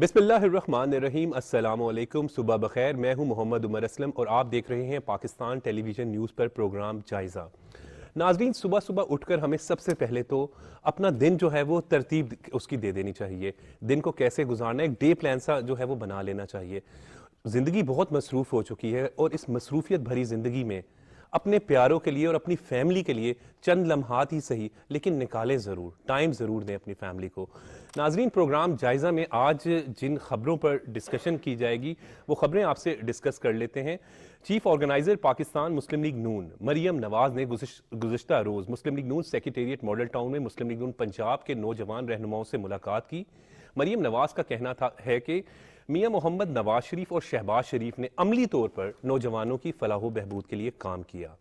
بسم اللہ الرحمن الرحیم، السلام علیکم، صبح بخیر۔ میں ہوں محمد عمر اسلم اور آپ دیکھ رہے ہیں پاکستان ٹیلی ویژن نیوز پر پروگرام جائزہ۔ ناظرین، صبح صبح اٹھ کر ہمیں سب سے پہلے تو اپنا دن جو ہے وہ ترتیب اس کی دے دینی چاہیے۔ دن کو کیسے گزارنا ہے ایک ڈے پلان سا جو ہے وہ بنا لینا چاہیے۔ زندگی بہت مصروف ہو چکی ہے اور اس مصروفیت بھری زندگی میں اپنے پیاروں کے لیے اور اپنی فیملی کے لیے چند لمحات ہی صحیح لیکن نکالیں ضرور، ٹائم ضرور دیں اپنی فیملی کو۔ ناظرین، پروگرام جائزہ میں آج جن خبروں پر ڈسکشن کی جائے گی وہ خبریں آپ سے ڈسکس کر لیتے ہیں۔ چیف آرگنائزر پاکستان مسلم لیگ نون مریم نواز نے گزشتہ روز مسلم لیگ نون سیکریٹریٹ ماڈل ٹاؤن میں مسلم لیگ نون پنجاب کے نوجوان رہنماؤں سے ملاقات کی۔ مریم نواز کا کہنا ہے کہ میاں محمد نواز شریف اور شہباز شریف نے عملی طور پر نوجوانوں کی فلاح و بہبود کے لیے کام کیا۔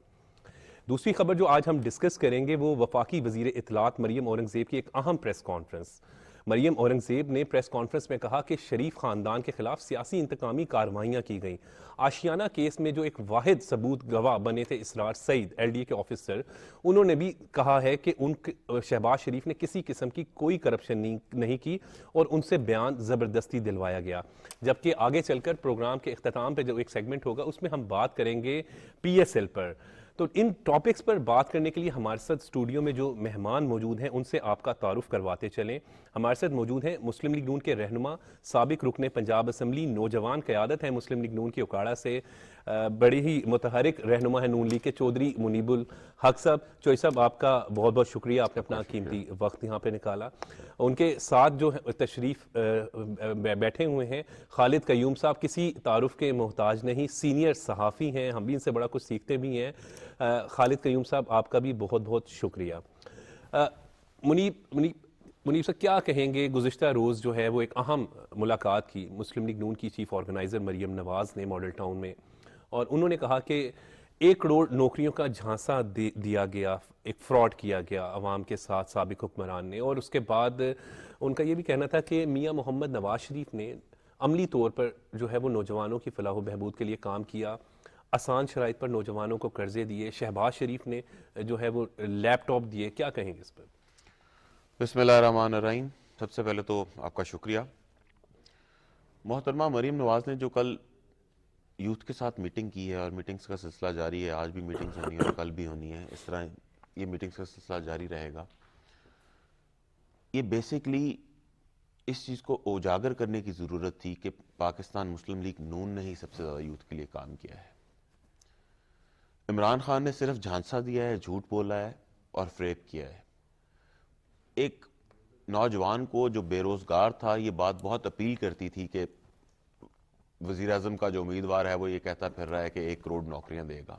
دوسری خبر جو آج ہم ڈسکس کریں گے وہ وفاقی وزیر اطلاعات مریم اورنگزیب کی ایک اہم پریس کانفرنس۔ مریم اورنگزیب نے پریس کانفرنس میں کہا کہ شریف خاندان کے خلاف سیاسی انتقامی کارروائیاں کی گئیں۔ آشیانہ کیس میں جو ایک واحد ثبوت گواہ بنے تھے اسرار سعید، ایل ڈی اے کے آفیسر، انہوں نے بھی کہا ہے کہ شہباز شریف نے کسی قسم کی کوئی کرپشن نہیں کی اور ان سے بیان زبردستی دلوایا گیا۔ جبکہ آگے چل کر پروگرام کے اختتام پہ جو ایک سیگمنٹ ہوگا اس میں ہم بات کریں گے پی ایس ایل پر۔ تو ان ٹاپکس پر بات کرنے کے لیے ہمارے ساتھ اسٹوڈیو میں جو مہمان موجود ہیں ان سے آپ کا تعارف کرواتے چلیں۔ ہمارے ساتھ موجود ہیں مسلم لیگ نون کے رہنما، سابق رکن پنجاب اسمبلی، نوجوان قیادت ہے مسلم لیگ نون کی اکاڑا سے، بڑے ہی متحرک رہنما ہے نون لیگ کے، چودھری منیب الحق صاحب۔ چوئی صاحب، آپ کا بہت بہت شکریہ، آپ نے اپنا قیمتی وقت یہاں پہ نکالا۔ ان کے ساتھ جو تشریف بیٹھے ہوئے ہیں خالد قیوم صاحب، کسی تعارف کے محتاج نہیں، سینئر صحافی ہیں، ہم بھی ان سے بڑا کچھ سیکھتے بھی ہیں۔ خالد قیوم صاحب، آپ کا بھی بہت بہت شکریہ۔ منیب صاحب، کیا کہیں گے؟ گزشتہ روز جو ہے وہ ایک اہم ملاقات کی مسلم لیگ نون کی چیف آرگنائزر مریم نواز نے ماڈل ٹاؤن میں، اور انہوں نے کہا کہ 1 کروڑ نوکریوں کا جھانسا دیا گیا، ایک فراڈ کیا گیا عوام کے ساتھ سابق حکمران نے، اور اس کے بعد ان کا یہ بھی کہنا تھا کہ میاں محمد نواز شریف نے عملی طور پر جو ہے وہ نوجوانوں کی فلاح و بہبود کے لیے کام کیا، آسان شرائط پر نوجوانوں کو قرضے دیے، شہباز شریف نے جو ہے وہ لیپ ٹاپ دیے۔ کیا کہیں گے اس پر؟ بسم اللہ الرحمن الرحیم۔ سب سے پہلے تو آپ کا شکریہ۔ محترمہ مریم نواز نے جو کل یوتھ کے ساتھ میٹنگ کی ہے، اور میٹنگز کا سلسلہ جاری ہے، آج بھی میٹنگز ہونی ہے اور کل بھی ہونی ہے، اس طرح یہ میٹنگز کا سلسلہ جاری رہے گا۔ یہ بیسیکلی اس چیز کو اجاگر کرنے کی ضرورت تھی کہ پاکستان مسلم لیگ نون نے ہی سب سے زیادہ یوتھ کے لیے کام کیا ہے۔ عمران خان نے صرف جھانسا دیا ہے، جھوٹ بولا ہے اور فریب کیا ہے۔ ایک نوجوان کو جو بے روزگار تھا، یہ بات بہت اپیل کرتی تھی کہ وزیر اعظم کا جو امیدوار ہے وہ یہ کہتا پھر رہا ہے کہ 1 کروڑ نوکریاں دے گا،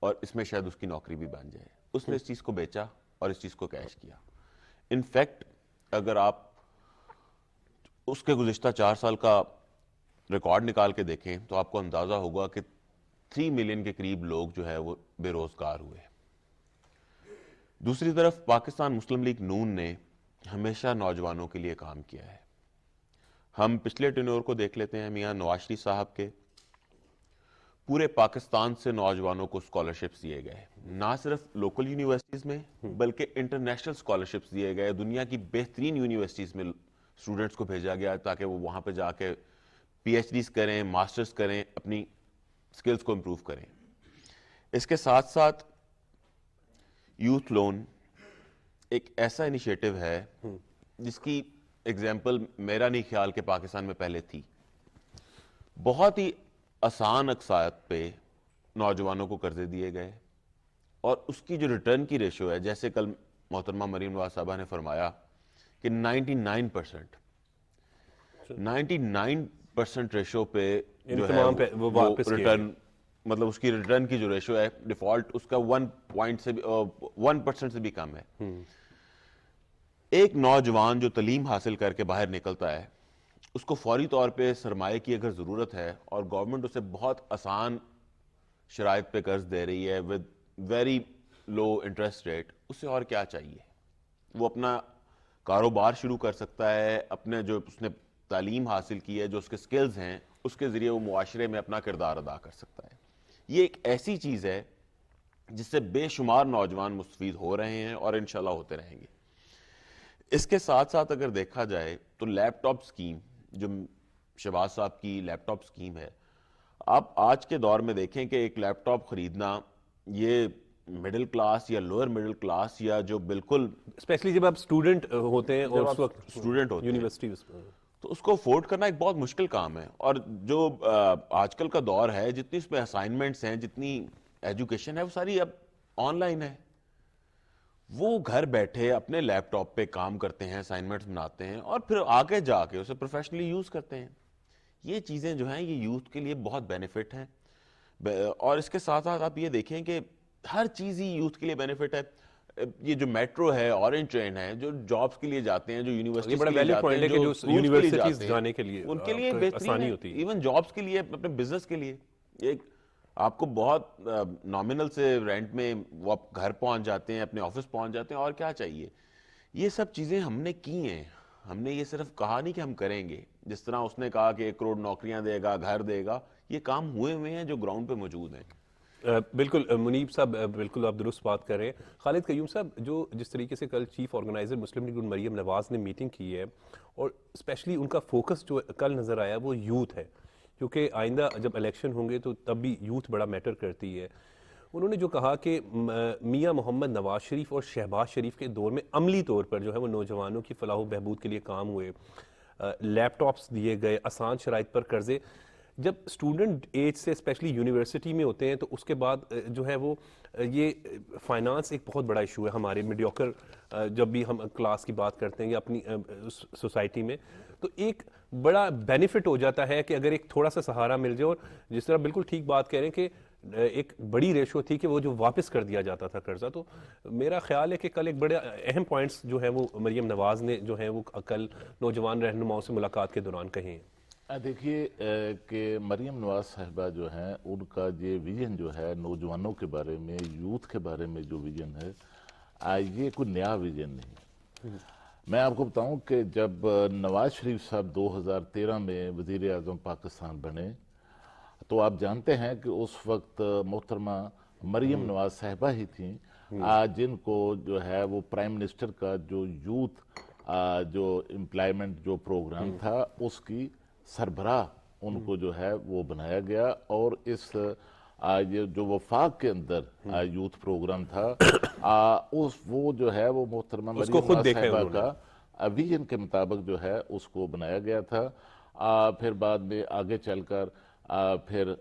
اور اس میں شاید اس کی نوکری بھی بن جائے۔ اس نے اس چیز کو بیچا اور اس چیز کو کیش کیا۔ انفیکٹ اگر آپ اس کے گزشتہ 4 سال کا ریکارڈ نکال کے دیکھیں تو آپ کو اندازہ ہوگا کہ 3 ملین کے قریب لوگ جو ہے وہ بے روزگار ہوئے۔ دوسری طرف پاکستان مسلم لیگ نون نے ہمیشہ نوجوانوں کے لیے کام کیا ہے۔ ہم پچھلے ٹینور کو دیکھ لیتے ہیں میاں نواز شریف صاحب کے، پورے پاکستان سے نوجوانوں کو اسکالرشپس دیے گئے، نہ صرف لوکل یونیورسٹیز میں بلکہ انٹرنیشنل اسکالرشپس دیے گئے، دنیا کی بہترین یونیورسٹیز میں اسٹوڈنٹس کو بھیجا گیا تاکہ وہ وہاں پہ جا کے پی ایچ ڈیز کریں، ماسٹرز کریں، اپنی سکلز کو امپروو کریں۔ اس کے ساتھ ساتھ یوتھ لون ایک ایسا انیشیٹو ہے جس کی ایگزامپل میرا نہیں خیال کہ پاکستان میں پہلے تھی۔ بہت ہی آسان اقساط پہ نوجوانوں کو قرضے دیے گئے، اور اس کی جو ریٹرن کی ریشو ہے، جیسے کل محترمہ مریم نواز صاحبہ نے فرمایا کہ 99% ریشو پہ جو ہے وہ ریٹرن، مطلب اس کی ریٹرن کی جو ریشو ہے ڈیفالٹ اس کا 1% سے بھی کم ہے۔ ایک نوجوان جو تعلیم حاصل کر کے باہر نکلتا ہے، اس کو فوری طور پہ سرمایہ کی اگر ضرورت ہے اور گورنمنٹ اسے بہت آسان شرائط پہ قرض دے رہی ہے with very low interest rate, اسے اور کیا چاہیے؟ وہ اپنا کاروبار شروع کر سکتا ہے، اپنے جو اس نے تعلیم حاصل کی ہے، جو اس کے سکلز ہیں، اس کے ذریعے وہ معاشرے میں اپنا کردار ادا کر سکتا ہے۔ یہ ایک ایسی چیز ہے جس سے بے شمار نوجوان مستفید ہو رہے ہیں اور انشاءاللہ ہوتے رہیں گے۔ اس کے ساتھ ساتھ اگر دیکھا جائے تو لیپ ٹاپ سکیم جو شہباز صاحب کی لیپ ٹاپ اسکیم ہے، آپ آج کے دور میں دیکھیں کہ ایک لیپ ٹاپ خریدنا یہ مڈل کلاس یا لوئر مڈل کلاس یا جو بالکل اسپیشلی جب آپ اسٹوڈنٹ ہوتے ہیں اور جب اس آپ وقت اسٹوڈنٹ ہوتے ہیں یونیورسٹی تو اس کو افورڈ کرنا ایک بہت مشکل کام ہے. اور جو آج کل کا دور ہے، جتنی اس پہ اسائنمنٹس ہیں، جتنی ایجوکیشن ہے، وہ ساری اب آن لائن ہے. وہ گھر بیٹھے اپنے لیپ ٹاپ پہ کام کرتے ہیں، اسائنمنٹس بناتے ہیں اور پھر آگے جا کے اسے پروفیشنلی یوز کرتے ہیں. یہ چیزیں جو ہیں یہ یوتھ کے لیے بہت بینیفٹ ہیں. اور اس کے ساتھ ساتھ آپ یہ دیکھیں کہ ہر چیز ہی یوتھ کے لیے بینیفٹ ہے. یہ جو میٹرو ہے، اورنج ٹرین ہے، جو جابس کے لیے جاتے ہیں، جو یہ یونیورسٹیز بڑا کے لیے ویلیو جاتے پوائنٹ ہیں، ہے کہ جو جو اسکولز کے لیے یونیورسٹیز جاتے جانے ہیں، کے لیے ان کے لیے آپ کو بہترین آسانی ہے. ہوتی ہے. ایون جابس کے لیے، اپنے بزنس کے لیے ایک آپ کو بہت نامنل سے رینٹ میں وہ آپ گھر پہنچ جاتے ہیں، اپنے آفس پہنچ جاتے ہیں. اور کیا چاہیے؟ یہ سب چیزیں ہم نے کی ہیں. ہم نے یہ صرف کہا نہیں کہ ہم کریں گے. جس طرح اس نے کہا کہ 1 کروڑ نوکریاں دے گا، گھر دے گا، یہ کام ہوئے ہیں جو گراؤنڈ پہ موجود ہیں. بالکل منیب صاحب، بالکل آپ درست بات کر رہے ہیں. خالد قیوم صاحب، جو جس طریقے سے کل چیف آرگنائزر مسلم لیگ مریم نواز نے میٹنگ کی ہے اور اسپیشلی ان کا فوکس جو کل نظر آیا وہ یوتھ ہے، کیونکہ آئندہ جب الیکشن ہوں گے تو تب بھی یوتھ بڑا میٹر کرتی ہے. انہوں نے جو کہا کہ میاں محمد نواز شریف اور شہباز شریف کے دور میں عملی طور پر جو ہے وہ نوجوانوں کی فلاح و بہبود کے لیے کام ہوئے، لیپ ٹاپس دیے گئے، آسان شرائط پر قرضے. جب اسٹوڈنٹ ایج سے اسپیشلی یونیورسٹی میں ہوتے ہیں تو اس کے بعد جو ہے وہ یہ فائنانس ایک بہت بڑا ایشو ہے ہمارے میڈیوکر. جب بھی ہم کلاس کی بات کرتے ہیں یا اپنی سوسائٹی میں، تو ایک بڑا بینیفٹ ہو جاتا ہے کہ اگر ایک تھوڑا سا سہارا مل جائے. اور جس طرح بالکل ٹھیک بات کہہ رہے ہیں کہ ایک بڑی ریشو تھی کہ وہ جو واپس کر دیا جاتا تھا قرضہ. تو میرا خیال ہے کہ کل ایک بڑے اہم پوائنٹس جو ہیں وہ مریم نواز نے جو ہیں وہ کل نوجوان رہنماؤں سے ملاقات کے دوران کہے ہیں. دیکھیے کہ مریم نواز صاحبہ جو ہیں ان کا یہ ویژن جو ہے نوجوانوں کے بارے میں، یوتھ کے بارے میں جو ویژن ہے، یہ کوئی نیا ویژن نہیں. میں آپ کو بتاؤں کہ جب نواز شریف صاحب 2013 میں وزیر اعظم پاکستان بنے تو آپ جانتے ہیں کہ اس وقت محترمہ مریم نواز صاحبہ ہی تھیں جن کو جو ہے وہ پرائم منسٹر کا جو یوتھ جو امپلائمنٹ جو پروگرام تھا اس کی سربراہ ان کو جو ہے وہ بنایا گیا. اور اس جو وفاق کے اندر یوتھ پروگرام تھا وہ جو ہے وہ محترمہ مریم نواز صاحبہ کا ویژن کے مطابق جو ہے اس کو بنایا گیا تھا. پھر بعد میں آگے چل کر پھر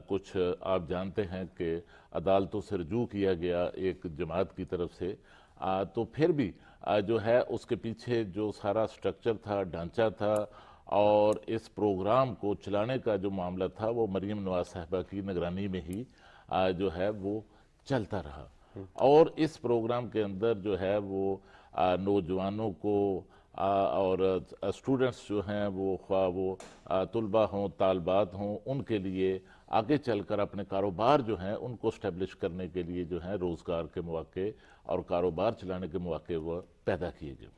کچھ آپ جانتے ہیں کہ عدالتوں سے رجوع کیا گیا ایک جماعت کی طرف سے. تو پھر بھی جو ہے اس کے پیچھے جو سارا سٹرکچر تھا، ڈھانچہ تھا اور اس پروگرام کو چلانے کا جو معاملہ تھا وہ مریم نواز صاحبہ کی نگرانی میں ہی جو ہے وہ چلتا رہا. اور اس پروگرام کے اندر جو ہے وہ نوجوانوں کو اور اسٹوڈنٹس جو ہیں وہ خواہ وہ طلبہ ہوں، طالبات ہوں، ان کے لیے آگے چل کر اپنے کاروبار جو ہیں ان کو اسٹیبلش کرنے کے لیے جو ہیں روزگار کے مواقع اور کاروبار چلانے کے مواقع وہ پیدا کیے گئے.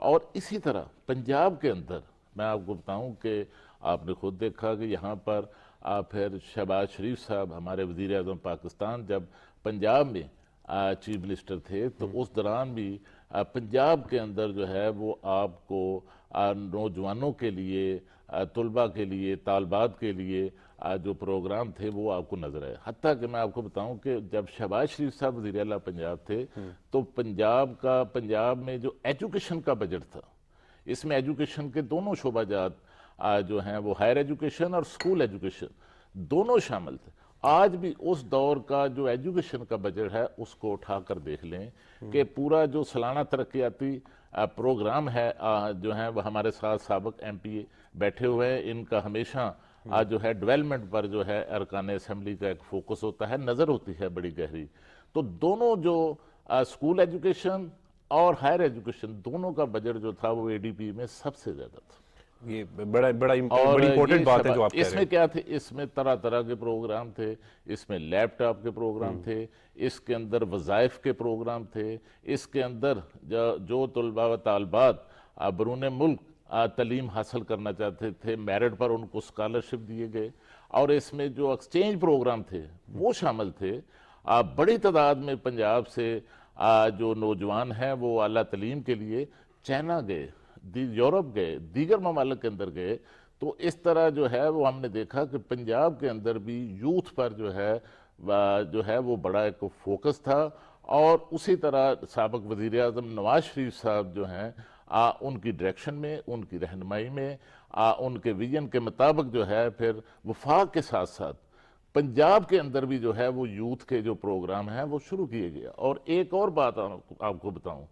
اور اسی طرح پنجاب کے اندر میں آپ کو بتاؤں کہ آپ نے خود دیکھا کہ یہاں پر پھر شہباز شریف صاحب ہمارے وزیر اعظم پاکستان جب پنجاب میں چیف منسٹر تھے تو اس دوران بھی پنجاب کے اندر جو ہے وہ آپ کو نوجوانوں کے لیے، طلبہ کے لیے، طالبات کے لیے جو پروگرام تھے وہ آپ کو نظر آئے. حتیٰ کہ میں آپ کو بتاؤں کہ جب شہباز شریف صاحب وزیر اعلیٰ پنجاب تھے تو پنجاب میں جو ایجوکیشن کا بجٹ تھا، اس میں ایجوکیشن کے دونوں شعبہ جات جو ہیں وہ ہائر ایجوکیشن اور سکول ایجوکیشن دونوں شامل تھے. آج بھی اس دور کا جو ایجوکیشن کا بجٹ ہے اس کو اٹھا کر دیکھ لیں کہ پورا جو سالانہ ترقیاتی پروگرام ہے جو ہیں وہ ہمارے ساتھ سابق ایم پی بیٹھے ہوئے ہیں، ان کا ہمیشہ جو ہے ڈیولپمنٹ پر جو ہے ارکان اسمبلی کا ایک فوکس ہوتا ہے، نظر ہوتی ہے بڑی گہری. تو دونوں جو سکول ایجوکیشن اور ہائر ایجوکیشن دونوں کا بجٹ جو تھا وہ اے ڈی پی میں سب سے زیادہ تھا. یہ بڑی امپورٹنٹ بات ہے جو آپ کہہ رہے ہیں. اس میں کیا تھے؟ اس میں طرح طرح کے پروگرام تھے، اس میں لیپ ٹاپ کے پروگرام تھے، اس کے اندر وظائف کے پروگرام تھے، اس کے اندر جو طلبہ و طالبات بیرون ملک تعلیم حاصل کرنا چاہتے تھے میرٹ پر ان کو اسکالرشپ دیے گئے. اور اس میں جو ایکسچینج پروگرام تھے وہ شامل تھے. بڑی تعداد میں پنجاب سے جو نوجوان ہیں وہ اعلیٰ تعلیم کے لیے چائنا گئے، یورپ گئے, دیگر ممالک کے اندر گئے, تو اس طرح جو ہے وہ ہم نے دیکھا کہ پنجاب کے اندر بھی یوتھ پر جو ہے وہ بڑا ایک فوکس تھا. اور اسی طرح سابق وزیر اعظم نواز شریف صاحب جو ہیں ان کی ڈائریکشن میں, ان کی رہنمائی میں, ان کے ویژن کے مطابق جو ہے پھر وفاق کے ساتھ ساتھ پنجاب کے اندر بھی جو ہے وہ یوتھ کے جو پروگرام ہیں وہ شروع کیے گئے. اور ایک اور بات آپ کو بتاؤں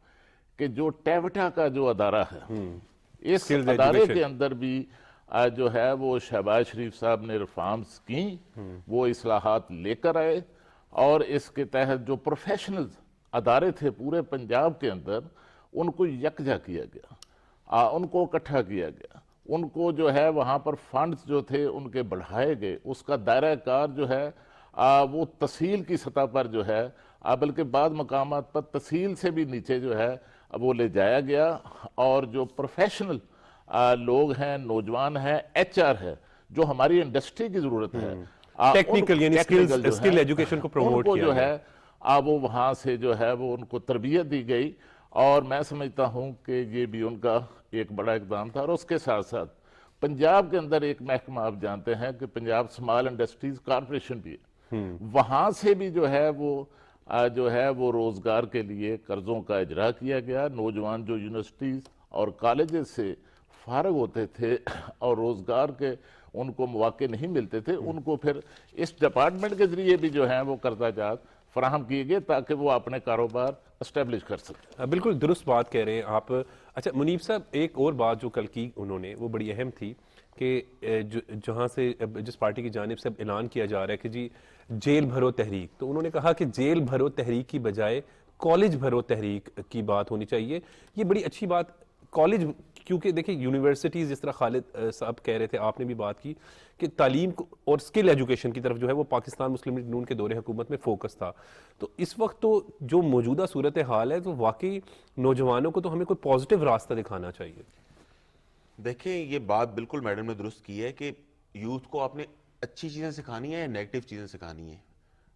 کہ جو ٹیوٹا کا جو ادارہ ہے, اس ادارے کے اندر بھی جو ہے وہ شہباز شریف صاحب نے ریفارمز کی, وہ اصلاحات لے کر آئے, اور اس کے تحت جو پروفیشنلز ادارے تھے پورے پنجاب کے اندر ان کو یکجا کیا گیا, ان کو اکٹھا کیا گیا, ان کو جو ہے وہاں پر فنڈز جو تھے ان کے بڑھائے گئے, اس کا دائرہ کار جو ہے وہ تحصیل کی سطح پر جو ہے بلکہ بعض مقامات پر تحصیل سے بھی نیچے جو ہے وہ لے جایا گیا. اور جو پروفیشنل لوگ ہیں, نوجوان ہیں, ایچ آر ہے, جو ہماری انڈسٹری کی ضرورت ہے, ٹیکنیکل یعنی اسکل ایجوکیشن کو پروموٹ کیا جو ہے وہ وہاں سے جو ہے وہ ان کو تربیت دی گئی. اور میں سمجھتا ہوں کہ یہ بھی ان کا ایک بڑا اقدام تھا. اور اس کے ساتھ ساتھ پنجاب کے اندر ایک محکمہ آپ جانتے ہیں کہ پنجاب اسمال انڈسٹریز کارپوریشن بھی ہے, وہاں سے بھی جو ہے وہ روزگار کے لیے قرضوں کا اجرا کیا گیا. نوجوان جو یونیورسٹیز اور کالجز سے فارغ ہوتے تھے اور روزگار کے ان کو مواقع نہیں ملتے تھے, ان کو پھر اس ڈپارٹمنٹ کے ذریعے بھی جو ہیں وہ قرضہ جات فراہم کیے گئے تاکہ وہ اپنے کاروبار اسٹیبلش کر سکیں. بالکل درست بات کہہ رہے ہیں آپ. اچھا منیب صاحب, ایک اور بات جو کل کی انہوں نے وہ بڑی اہم تھی کہ جہاں سے جس پارٹی کی جانب سے اب اعلان کیا جا رہا ہے کہ جی جیل بھرو تحریک, تو انہوں نے کہا کہ جیل بھرو تحریک کی بجائے کالج بھرو تحریک کی بات ہونی چاہیے. یہ بڑی اچھی بات, کالج, کیونکہ دیکھیں یونیورسٹیز جس طرح خالد صاحب کہہ رہے تھے, آپ نے بھی بات کی کہ تعلیم اور اسکل ایجوکیشن کی طرف جو ہے وہ پاکستان مسلم لیگ نون کے دور حکومت میں فوکس تھا. تو اس وقت تو جو موجودہ صورتحال ہے تو واقعی نوجوانوں کو تو ہمیں کوئی پازیٹیو راستہ دکھانا چاہیے. دیکھیں یہ بات بالکل میڈم نے درست کی ہے کہ یوتھ کو آپ نے اچھی چیزیں سکھانی ہے یا نیگیٹو چیزیں سکھانی ہیں.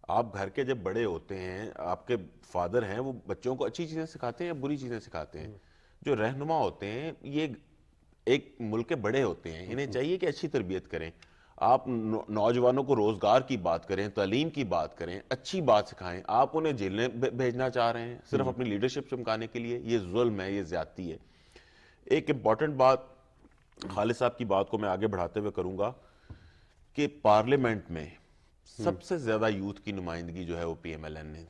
آپ گھر کے جب بڑے ہوتے ہیں, آپ کے فادر ہیں, وہ بچوں کو اچھی چیزیں سکھاتے ہیں یا بری چیزیں سکھاتے ہیں؟ جو رہنما ہوتے ہیں یہ ایک ملک کے بڑے ہوتے ہیں, انہیں چاہیے کہ اچھی تربیت کریں. آپ نوجوانوں کو روزگار کی بات کریں, تعلیم کی بات کریں, اچھی بات سکھائیں. آپ انہیں جیلیں بھیجنا چاہ رہے ہیں صرف اپنی لیڈرشپ چمکانے کے لیے, یہ ظلم ہے, یہ زیادتی ہے. ایک امپورٹنٹ بات خالد صاحب کی بات کو میں آگے بڑھاتے ہوئے کروں گا کہ پارلیمنٹ میں سب سے زیادہ یوتھ کی نمائندگی جو ہے وہ پی ایم ایل این نے,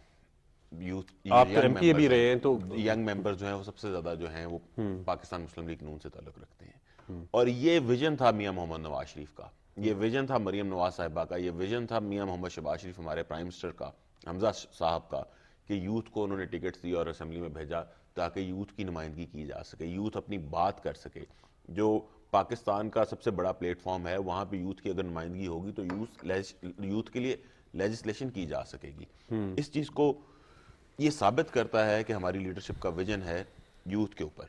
یوتھ آپ تو ایم پی اے بھی رہے ہیں, تو ینگ ممبر جو ہیں وہ سب سے زیادہ جو ہیں وہ پاکستان مسلم لیگ نون سے تعلق رکھتے ہیں. اور یہ ویژن تھا میاں محمد نواز شریف کا, یہ ویژن تھا مریم نواز صاحبہ کا, یہ ویژن تھا میاں محمد شہباز شریف ہمارے پرائم منسٹر کا, حمزہ صاحب کا, کہ یوتھ کو انہوں نے ٹکٹس دی اور اسمبلی میں بھیجا تاکہ یوتھ کی نمائندگی کی جا سکے, یوتھ اپنی بات کر سکے. جو پاکستان کا سب سے بڑا پلیٹ فارم ہے, وہاں پہ یوتھ کی اگر نمائندگی ہوگی تو یوتھ کے لیے لیجسلیشن کی جا سکے گی. اس چیز کو یہ ثابت کرتا ہے کہ ہماری لیڈرشپ کا ویژن ہے یوتھ کے اوپر.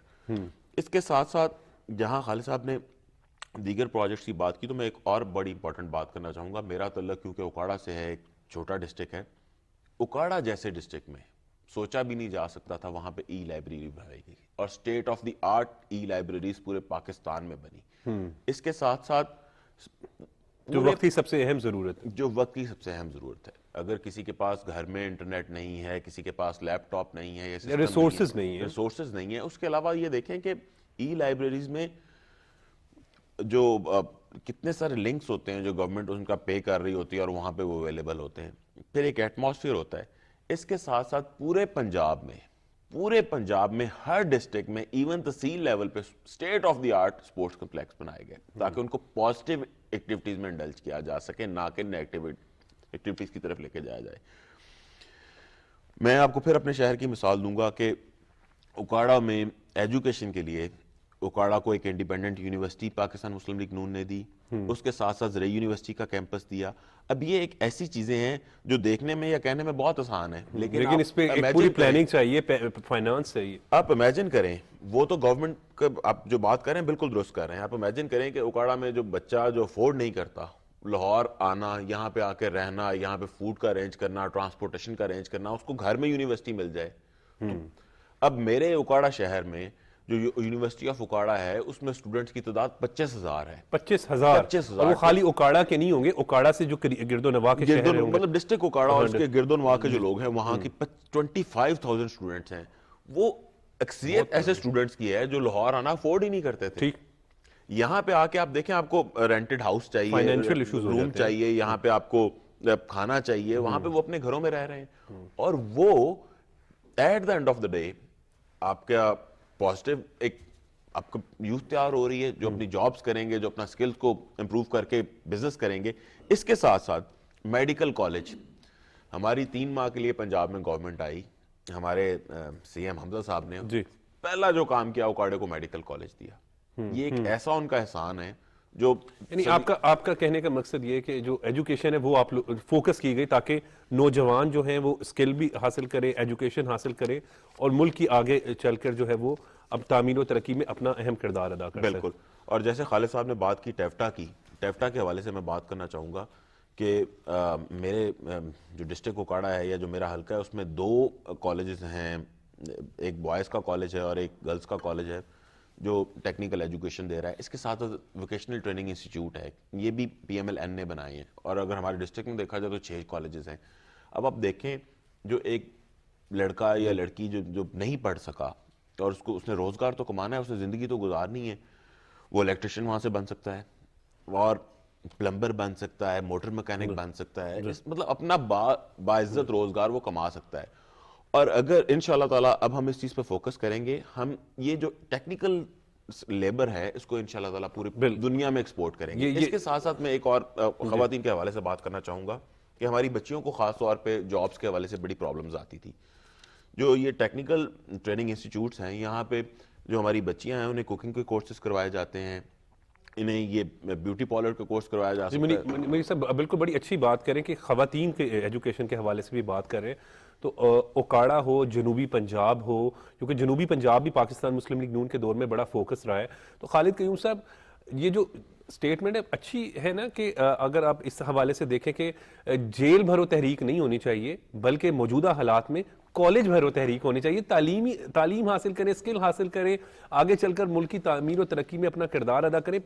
اس کے ساتھ ساتھ جہاں خالد صاحب نے دیگر پروجیکٹس کی بات کی, تو میں ایک اور بڑی امپورٹنٹ بات کرنا چاہوں گا. میرا تعلق کیونکہ اوکاڑا سے ہے, ایک چھوٹا ڈسٹرکٹ ہے, اوکاڑا جیسے ڈسٹرکٹ میں سوچا بھی نہیں جا سکتا تھا وہاں پہ ای لائبریری بنائی گئی, اور state of the art E libraries پورے پاکستان میں بنی. اس کے ساتھ ساتھ جو وقت کی سب سے اہم ضرورت ہے, جو وقت کی سب سے اہم ضرورت ہے, اگر کسی کے پاس گھر میں انٹرنیٹ نہیں ہے, کسی کے پاس لیپ ٹاپ نہیں ہے, یا ریسورسز نہیں ہے, اس کے علاوہ یہ دیکھیں کہ ای لائبریریز میں جو کتنے سارے لنکس ہوتے ہیں جو گورنمنٹ ان کا پے کر رہی ہوتی ہے اور وہاں پہ وہ اویلیبل ہوتے ہیں. پھر ایک ایٹماسفیئر ہوتا ہے. اس کے ساتھ ساتھ پورے پنجاب میں ہر ڈسٹرکٹ میں ایون تحصیل لیول پہ state of the art sports complex بنائے گئے تاکہ ان کو پازیٹیو ایکٹیویٹیز میں انڈلج کیا جا سکے, نہ کہ نیگیٹو ایکٹیویٹیز کی طرف لے کے جایا جائے. میں آپ کو پھر اپنے شہر کی مثال دوں گا کہ اوکاڑا میں ایجوکیشن کے لیے اوکاڑا کو ایک انڈیپینڈنٹ یونیورسٹی پاکستان مسلم لیگ نون نے دی, اس کے ساتھ ساتھ زرعی یونیورسٹی کا کیمپس دیا. اب یہ ایک ایسی چیزیں ہیں جو دیکھنے میں یا کہنے میں بہت آسان ہے, لیکن اس پہ ایک پوری پلاننگ چاہیے, فائنانس چاہیے. آپ امیجن کریں, وہ تو گورنمنٹ آپ جو بات کر رہے ہیں بالکل درست کر رہے ہیں. آپ امیجن کریں کہ اوکاڑا میں جو بچہ جو افورڈ نہیں کرتا, لاہور آنا, یہاں پہ آ کے رہنا, یہاں پہ فوڈ کا ارینج کرنا, ٹرانسپورٹیشن کا ارینج کرنا, اس کو گھر میں یونیورسٹی مل جائے. اب میرے اوکاڑا شہر میں جو یونیورسٹی آف اوکاڑا ہے اس میں اسٹوڈنٹس کی تعداد 25,000 ہے. 25,000. 25,000. اور وہ خالی اوکاڑا کے نہیں ہوں گے, اوکاڑا سے جو گرد و نواح کے شہر ہیں, مطلب ڈسٹرکٹ اوکاڑا اور اس کے گرد و نواح کے جو لوگ ہیں وہاں کی 25,000 اسٹوڈنٹس ہیں. وہ اکثریت ایسے اسٹوڈنٹس کی ہے جو لاہور آنا افورڈ ہی نہیں کرتے تھے. ٹھیک. یہاں پہ آ کے آپ دیکھیں, آپ کو رینٹڈ ہاؤس چاہیے, Financial issues ہو روم جاتے ہیں. چاہیے, یہاں پہ آپ کو کھانا چاہیے, وہاں پہ وہ اپنے گھروں میں رہ رہے ہیں. اور وہ at the end of the day آپ کا پازیٹیو ایک آپ کا یوتھ تیار ہو رہی ہے جو اپنی جابس کریں گے, جو اپنا سکلز کو امپروو کر کے بزنس کریں گے. اس کے ساتھ ساتھ میڈیکل کالج ہماری 3 ماہ کے لیے پنجاب میں گورنمنٹ آئی, ہمارے سی ایم حمزہ صاحب نے جی پہلا جو کام کیا اوکاڑے کو میڈیکل کالج دیا. یہ ایک ایسا ان کا احسان ہے جو یعنی آپ کا کہنے کا مقصد یہ ہے کہ جو ایجوکیشن ہے وہ آپ فوکس کی گئی تاکہ نوجوان جو ہیں وہ اسکل بھی حاصل کریں, ایجوکیشن حاصل کریں, اور ملک کی آگے چل کر جو ہے وہ اب تعمیر و ترقی میں اپنا اہم کردار ادا کر سکیں. بالکل. اور جیسے خالد صاحب نے بات کی ٹیفٹا کے حوالے سے میں بات کرنا چاہوں گا کہ میرے جو ڈسٹرکٹ اوکاڑا ہے یا جو میرا حلقہ ہے اس میں 2 کالجز ہیں, ایک بوائز کا کالج ہے اور ایک گرلز کا کالج ہے جو ٹیکنیکل ایجوکیشن دے رہا ہے. اس کے ساتھ ووکیشنل ٹریننگ انسٹیٹیوٹ ہے, یہ بھی PMLN نے بنائے ہیں. اور اگر ہمارے ڈسٹرکٹ میں دیکھا جائے تو 6 کالجز ہیں. اب آپ دیکھیں جو ایک لڑکا یا لڑکی جو نہیں پڑھ سکا اور اس نے روزگار تو کمانا ہے, اس نے زندگی تو گزارنی ہے, وہ الیکٹریشین وہاں سے بن سکتا ہے اور پلمبر بن سکتا ہے, موٹر مکینک بن سکتا ہے, مطلب اپنا باعزت روزگار وہ کما سکتا ہے. اور اگر انشاءاللہ تعالیٰ اب ہم اس چیز پہ فوکس کریں گے, ہم یہ جو ٹیکنیکل لیبر ہے اس کو انشاءاللہ تعالیٰ پوری دنیا میں ایکسپورٹ کریں گے. اس کے ساتھ ساتھ میں ایک اور خواتین کے حوالے سے بات کرنا چاہوں گا کہ ہماری بچیوں کو خاص طور پہ جابس کے حوالے سے بڑی پرابلمز آتی تھی. جو یہ ٹیکنیکل ٹریننگ انسٹیٹیوٹس ہیں یہاں پہ جو ہماری بچیاں ہیں انہیں کوکنگ کے کورسز کروائے جاتے ہیں, انہیں یہ بیوٹی پارلر کا کورس کروایا جا سکتا ہے. میری صاحب بالکل بڑی اچھی بات کریں کہ خواتین کے ایجوکیشن کے حوالے سے بھی بات کر رہے ہیں. تو اوکاڑا ہو, جنوبی پنجاب ہو, کیونکہ جنوبی پنجاب بھی پاکستان مسلم لیگ نون کے دور میں بڑا فوکس رہا ہے. تو خالد قیوم صاحب یہ جو سٹیٹمنٹ ہے اچھی ہے نا کہ اگر آپ اس حوالے سے دیکھیں کہ جیل بھرو تحریک نہیں ہونی چاہیے بلکہ موجودہ حالات میں کالج بھرو تحریک ہونی چاہیے. تعلیم حاصل کریں, اسکل حاصل کریں, آگے چل کر ملک کی تعمیر و ترقی میں اپنا کردار ادا کریں.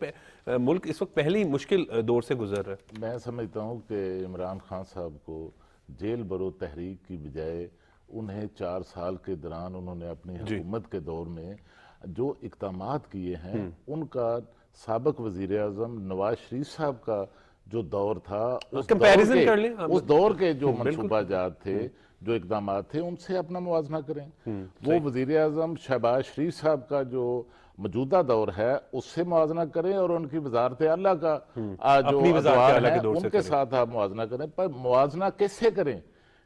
ملک اس وقت پہلے ہی مشکل دور سے گزر رہا ہے. میں سمجھتا ہوں کہ عمران خان صاحب کو جیل برو تحریک کی بجائے انہیں 4 سال کے دوران انہوں نے اپنی حکومت کے دور میں جو اقدامات کیے ہیں ان کا سابق وزیر اعظم نواز شریف صاحب کا جو دور تھا اس دور کے جو منصوبہ جات تھے, جو اقدامات تھے, ان سے اپنا موازنہ کریں. وہ وزیر اعظم شہباز شریف صاحب کا جو موجودہ دور ہے اس سے موازنہ کریں اور ان کی وزارت اعلیٰ کا جو ادوار ہے ان کے ساتھ آپ موازنہ کریں. پر موازنہ کیسے کریں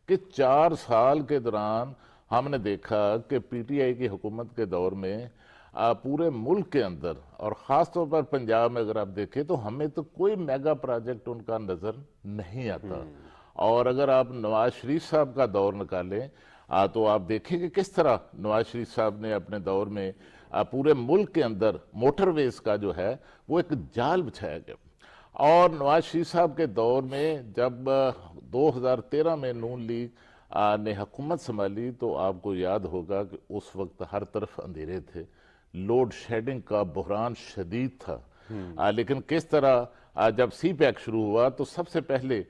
کہ 4 سال کے دوران ہم نے دیکھا کہ PTI کی حکومت کے دور میں پورے ملک کے اندر اور خاص طور پر پنجاب میں اگر آپ دیکھیں تو ہمیں تو کوئی میگا پروجیکٹ ان کا نظر نہیں آتا. اور اگر آپ نواز شریف صاحب کا دور نکالیں تو آپ دیکھیں کہ کس طرح نواز شریف صاحب نے اپنے دور میں پورے ملک کے اندر موٹر ویز کا جو ہے وہ ایک جال بچھایا گیا. اور نواز شریف صاحب کے دور میں جب 2013 میں نون لیگ نے حکومت سنبھالی تو آپ کو یاد ہوگا کہ اس وقت ہر طرف اندھیرے تھے, لوڈ شیڈنگ کا بحران شدید تھا. لیکن کس طرح جب سی پیک شروع ہوا تو سب سے پہلے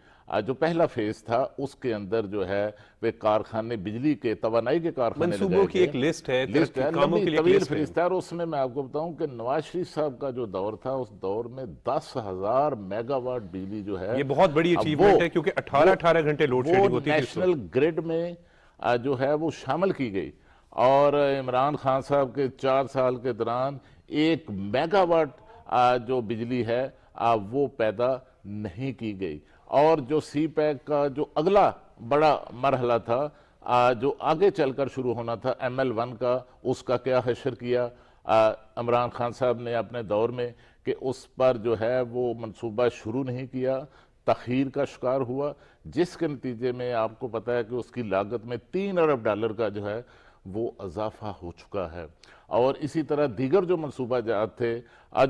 جو پہلا فیز تھا اس کے اندر جو ہے وہ کارخانے بجلی کے توانائی کے کارخانے منصوبوں کی ایک لسٹ ہے, کاموں کی طویل فہرست ہے. اور اس میں آپ کو بتاؤں کہ نواز شریف صاحب کا جو دور تھا اس دور میں 10,000 میگا واٹ بجلی جو ہے, یہ بہت بڑی اچیومنٹ ہے کیونکہ 18 گھنٹے لوڈ شیڈنگ ہوتی تھی. نیشنل گریڈ میں جو ہے وہ شامل کی گئی. اور عمران خان صاحب کے 4 سال کے دوران 1 میگا واٹ جو بجلی ہے وہ پیدا نہیں کی گئی. اور جو سی پیک کا جو اگلا بڑا مرحلہ تھا جو آگے چل کر شروع ہونا تھا ML1 کا, اس کا کیا حشر کیا عمران خان صاحب نے اپنے دور میں کہ اس پر جو ہے وہ منصوبہ شروع نہیں کیا, تاخیر کا شکار ہوا, جس کے نتیجے میں آپ کو پتہ ہے کہ اس کی لاگت میں $3 ارب کا جو ہے وہ اضافہ ہو چکا ہے. اور اسی طرح دیگر جو منصوبہ جات تھے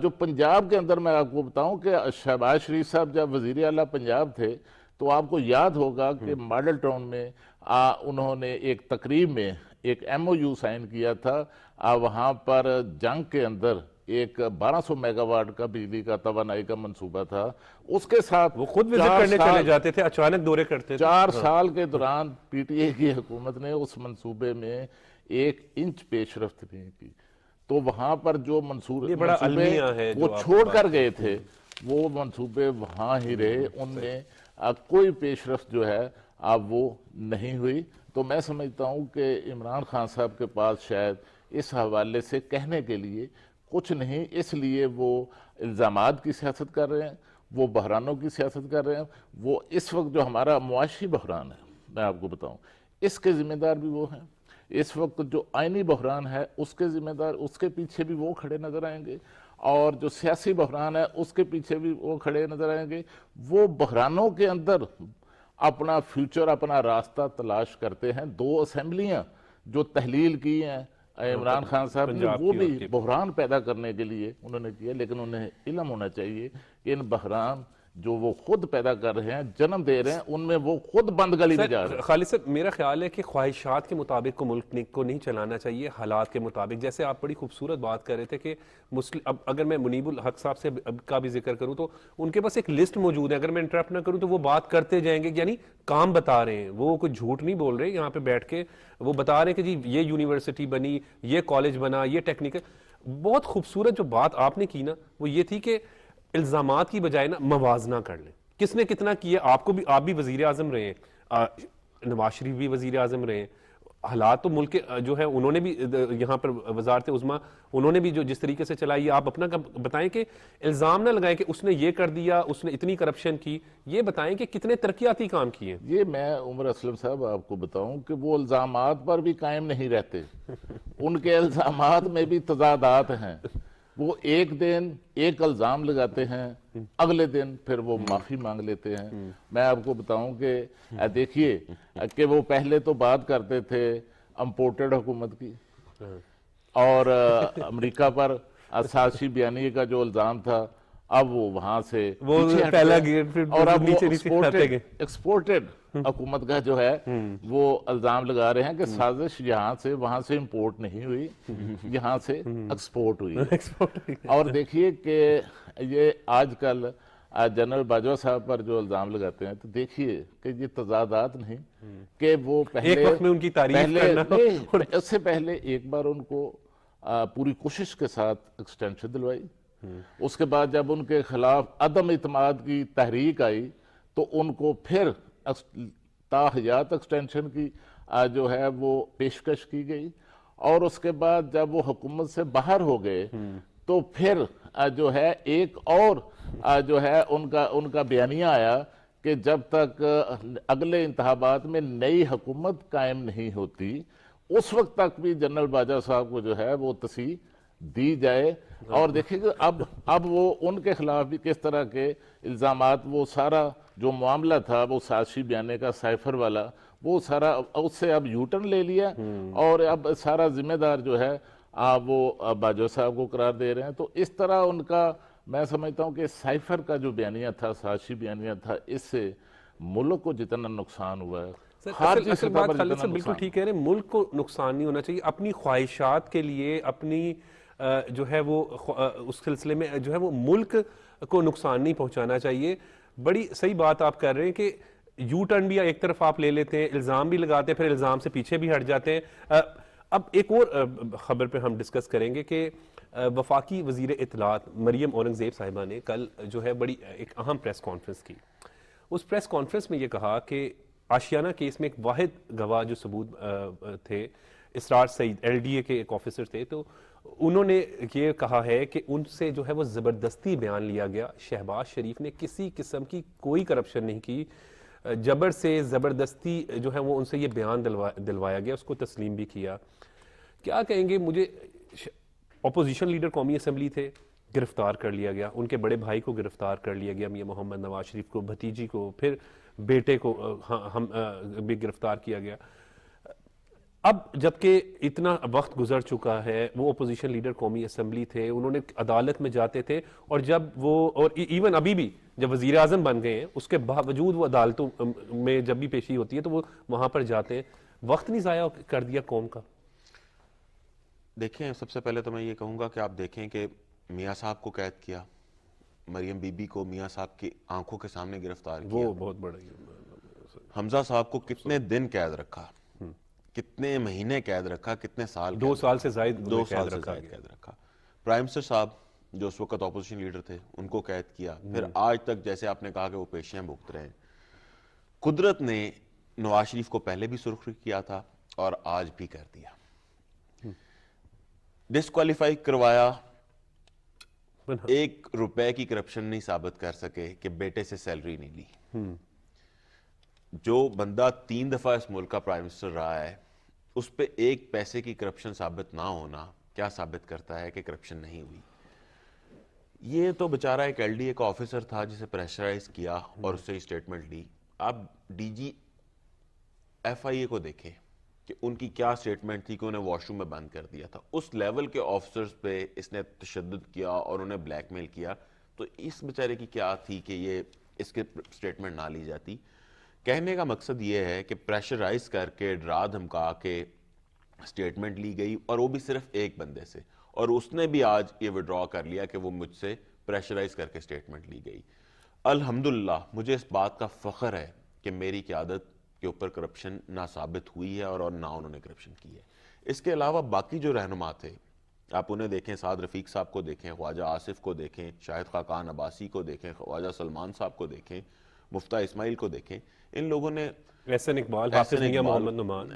جو پنجاب کے اندر, میں آپ کو بتاؤں کہ شہباز شریف صاحب جب وزیر اعلیٰ پنجاب تھے تو آپ کو یاد ہوگا کہ ماڈل ٹاؤن میں انہوں نے ایک تقریب میں ایک MOU سائن کیا تھا وہاں پر جنگ کے اندر ایک 1200 میگا واٹ کا بجلی کا توانائی کا منصوبہ تھا، اس کے ساتھ وہ خود وزٹ کرنے چلے جاتے تھے، اچانک دورے کرتے تھے۔ 4 سال کے دوران PTI کی حکومت نے اس منصوبے میں 1 انچ پیش رفت نہیں کی، تو وہاں پر جو منصوبے وہ چھوڑ کر گئے تھے وہ منصوبے وہاں ہی رہے، ان میں کوئی پیش رفت جو ہے اب وہ نہیں ہوئی۔ تو میں سمجھتا ہوں کہ عمران خان صاحب کے پاس شاید اس حوالے سے کہنے کے لیے کچھ نہیں، اس لیے وہ الزامات کی سیاست کر رہے ہیں، وہ بحرانوں کی سیاست کر رہے ہیں۔ وہ اس وقت جو ہمارا معاشی بحران ہے، میں آپ کو بتاؤں، اس کے ذمہ دار بھی وہ ہیں۔ اس وقت جو آئینی بحران ہے اس کے ذمہ دار، اس کے پیچھے بھی وہ کھڑے نظر آئیں گے، اور جو سیاسی بحران ہے اس کے پیچھے بھی وہ کھڑے نظر آئیں گے۔ وہ بحرانوں کے اندر اپنا فیوچر، اپنا راستہ تلاش کرتے ہیں۔ 2 اسمبلیاں جو تحلیل کی ہیں عمران خان صاحب نے، وہ بھی بحران پیدا کرنے کے لیے انہوں نے کیا، لیکن انہیں علم ہونا چاہیے کہ ان بحران جو وہ خود پیدا کر رہے ہیں، جنم دے رہے ہیں، ان میں وہ خود بند گلی میں جا رہے ہیں۔ خالد صاحب، میرا خیال ہے کہ خواہشات کے مطابق کو ملک کو نہیں چلانا چاہیے، حالات کے مطابق۔ جیسے آپ بڑی خوبصورت بات کر رہے تھے کہ اب اگر میں منیب الحق صاحب سے کا بھی ذکر کروں تو ان کے پاس ایک لسٹ موجود ہے، اگر میں انٹرپٹ نہ کروں تو وہ بات کرتے جائیں گے، یعنی کام بتا رہے ہیں، وہ کوئی جھوٹ نہیں بول رہے، یہاں پہ بیٹھ کے وہ بتا رہے ہیں کہ جی یہ یونیورسٹی بنی، یہ کالج بنا، یہ ٹیکنیکل۔ بہت خوبصورت جو بات آپ نے کی نا وہ یہ تھی کہ الزامات کی بجائے نا موازنہ کر لیں، کس نے کتنا کیا۔ آپ بھی وزیر اعظم رہے ہیں، نواز شریف بھی وزیر اعظم رہے ہیں، حالات تو ملک کے جو ہے انہوں نے بھی یہاں پر وزارت عظمیٰ انہوں نے بھی جو جس طریقے سے چلائی، آپ اپنا بتائیں کہ الزام نہ لگائیں کہ اس نے یہ کر دیا، اس نے اتنی کرپشن کی، یہ بتائیں کہ کتنے ترقیاتی کام کیے۔ یہ میں عمر اسلم صاحب آپ کو بتاؤں کہ وہ الزامات پر بھی قائم نہیں رہتے، ان کے الزامات میں بھی تضادات ہیں۔ وہ ایک دن ایک الزام لگاتے ہیں، اگلے دن پھر وہ معافی مانگ لیتے ہیں۔ میں آپ کو بتاؤں کہ دیکھیے کہ وہ پہلے تو بات کرتے تھے امپورٹڈ حکومت کی، اور امریکہ پر سازشی بیانیے کا جو الزام تھا، اب وہ وہاں سے پہلا گیٹ اور اب وہ ایکسپورٹڈ حکومت کا جو ہے وہ الزام لگا رہے ہیں کہ سازش یہاں سے وہاں سے امپورٹ نہیں ہوئی، یہاں سے ایکسپورٹ ہوئی۔ اور دیکھیے کہ یہ آج کل جنرل باجوہ صاحب پر جو الزام لگاتے ہیں، تو دیکھیے کہ یہ تضادات نہیں کہ وہ ایک وقت میں ان کی تعریف کرنا، اس سے پہلے ایک بار ان کو پوری کوشش کے ساتھ ایکسٹینشن دلوائی، اس کے بعد جب ان کے خلاف عدم اعتماد کی تحریک آئی تو ان کو پھر تاحیات ایکسٹینشن کی جو ہے وہ پیشکش کی گئی، اور اس کے بعد جب وہ حکومت سے باہر ہو گئے تو پھر جو ہے ایک اور جو ہے ان کا بیانیہ آیا کہ جب تک اگلے انتخابات میں نئی حکومت قائم نہیں ہوتی اس وقت تک بھی جنرل باجوہ صاحب کو جو ہے وہ تصحیح دی جائے۔ اور دیکھیں کہ اب وہ ان کے خلاف بھی کس طرح کے الزامات، وہ سارا جو معاملہ تھا وہ سازشی بیانیے کا سائفر والا، وہ سارا اس سے اب یوٹرن لے لیا، اور اب سارا ذمہ دار جو ہے وہ باجوہ صاحب کو قرار دے رہے ہیں۔ تو اس طرح ان کا میں سمجھتا ہوں کہ سائفر کا جو بیانیہ تھا، سازشی بیانیہ تھا، اس سے ملک کو جتنا نقصان ہوا ہے، اصل بات خالد صاحب بالکل ٹھیک کہہ رہے ہیں، ملک کو نقصان نہیں ہونا چاہیے، اپنی خواہشات کے لیے اپنی جو ہے وہ اس سلسلے میں جو ہے وہ ملک کو نقصان نہیں پہنچانا چاہیے۔ بڑی صحیح بات آپ کر رہے ہیں کہ یو ٹرن بھی ایک طرف آپ لے لیتے ہیں، الزام بھی لگاتے ہیں، پھر الزام سے پیچھے بھی ہٹ جاتے ہیں۔ اب ایک اور خبر پہ ہم ڈسکس کریں گے کہ وفاقی وزیر اطلاعات مریم اورنگزیب صاحبہ نے کل جو ہے بڑی ایک اہم پریس کانفرنس کی۔ اس پریس کانفرنس میں یہ کہا کہ آشیانہ کیس میں ایک واحد گواہ جو ثبوت تھے، اسرار سعید LDA کے ایک آفیسر تھے، تو انہوں نے یہ کہا ہے کہ ان سے جو ہے وہ زبردستی بیان لیا گیا۔ شہباز شریف نے کسی قسم کی کوئی کرپشن نہیں کی، جبر سے زبردستی جو ہے وہ ان سے یہ بیان دلوایا گیا، اس کو تسلیم بھی کیا۔ کیا کہیں گے؟ مجھے اپوزیشن لیڈر قومی اسمبلی تھے، گرفتار کر لیا گیا، ان کے بڑے بھائی کو گرفتار کر لیا گیا، میاں محمد نواز شریف کو، بھتیجی کو، پھر بیٹے کو ہم بھی گرفتار کیا گیا۔ اب جبکہ اتنا وقت گزر چکا ہے، وہ اپوزیشن لیڈر قومی اسمبلی تھے، انہوں نے عدالت میں جاتے تھے، اور جب وہ اور ایون ابھی بھی جب وزیر اعظم بن گئے ہیں اس کے باوجود وہ عدالتوں میں جب بھی پیشی ہوتی ہے تو وہ وہاں پر جاتے ہیں۔ وقت نہیں ضائع کر دیا قوم کا؟ دیکھیں سب سے پہلے تو میں یہ کہوں گا کہ آپ دیکھیں کہ میاں صاحب کو قید کیا، مریم بی بی کو میاں صاحب کی آنکھوں کے سامنے گرفتار کیا، وہ بہت بڑا حمزہ صاحب کو کتنے دن قید رکھا، کتنے مہینے قید رکھا، کتنے سال 2 سال سے زائد 2 قید سال سے رکھا زائد گیا۔ قید رکھا۔ پرائم منسٹر صاحب جو اس وقت اپوزیشن لیڈر تھے ان کو قید کیا، پھر آج تک جیسے آپ نے کہا کہ وہ پیشیاں بھگت رہے ہیں۔ قدرت نے نواز شریف کو پہلے بھی سرخ کیا تھا اور آج بھی کر دیا، ڈسکوالیفائی کروایا، 1 روپے کی کرپشن نہیں ثابت کر سکے کہ بیٹے سے سیلری نہیں لی۔ جو بندہ 3 دفعہ اس ملک کا پرائم منسٹر رہا ہے اس پہ 1 پیسے کی کرپشن ثابت نہ ہونا کیا ثابت کرتا ہے کہ کرپشن نہیں ہوئی؟ یہ تو بیچارہ ایک ایل ڈی اے کا آفیسر تھا جسے پریشرائز کیا اور اس سے اسٹیٹمنٹ لی۔ آپ ڈی جی ایف آئی اے کو دیکھیں کہ ان کی کیا اسٹیٹمنٹ تھی کہ انہیں واش روم میں بند کر دیا تھا، اس لیول کے آفیسرز پہ اس نے تشدد کیا اور انہیں بلیک میل کیا، تو اس بیچارے کی کیا تھی کہ یہ اس کے اسٹیٹمنٹ نہ لی جاتی؟ کہنے کا مقصد یہ ہے کہ پریشرائز کر کے ڈرا دھمکا کے اسٹیٹمنٹ لی گئی، اور وہ بھی صرف ایک بندے سے، اور اس نے بھی آج یہ وڈرا کر لیا کہ وہ مجھ سے پریشرائز کر کے اسٹیٹمنٹ لی گئی۔ الحمدللہ مجھے اس بات کا فخر ہے کہ میری قیادت کے اوپر کرپشن نہ ثابت ہوئی ہے اور نہ انہوں نے کرپشن کی ہے۔ اس کے علاوہ باقی جو رہنما تھے آپ انہیں دیکھیں، سعد رفیق صاحب کو دیکھیں، خواجہ آصف کو دیکھیں، شاہد خاقان عباسی کو دیکھیں، خواجہ سلمان صاحب کو دیکھیں، مفتہ اسماعیل کو دیکھیں، ان لوگوں نے احسن اقبال، حافظ میاں محمد نعمان،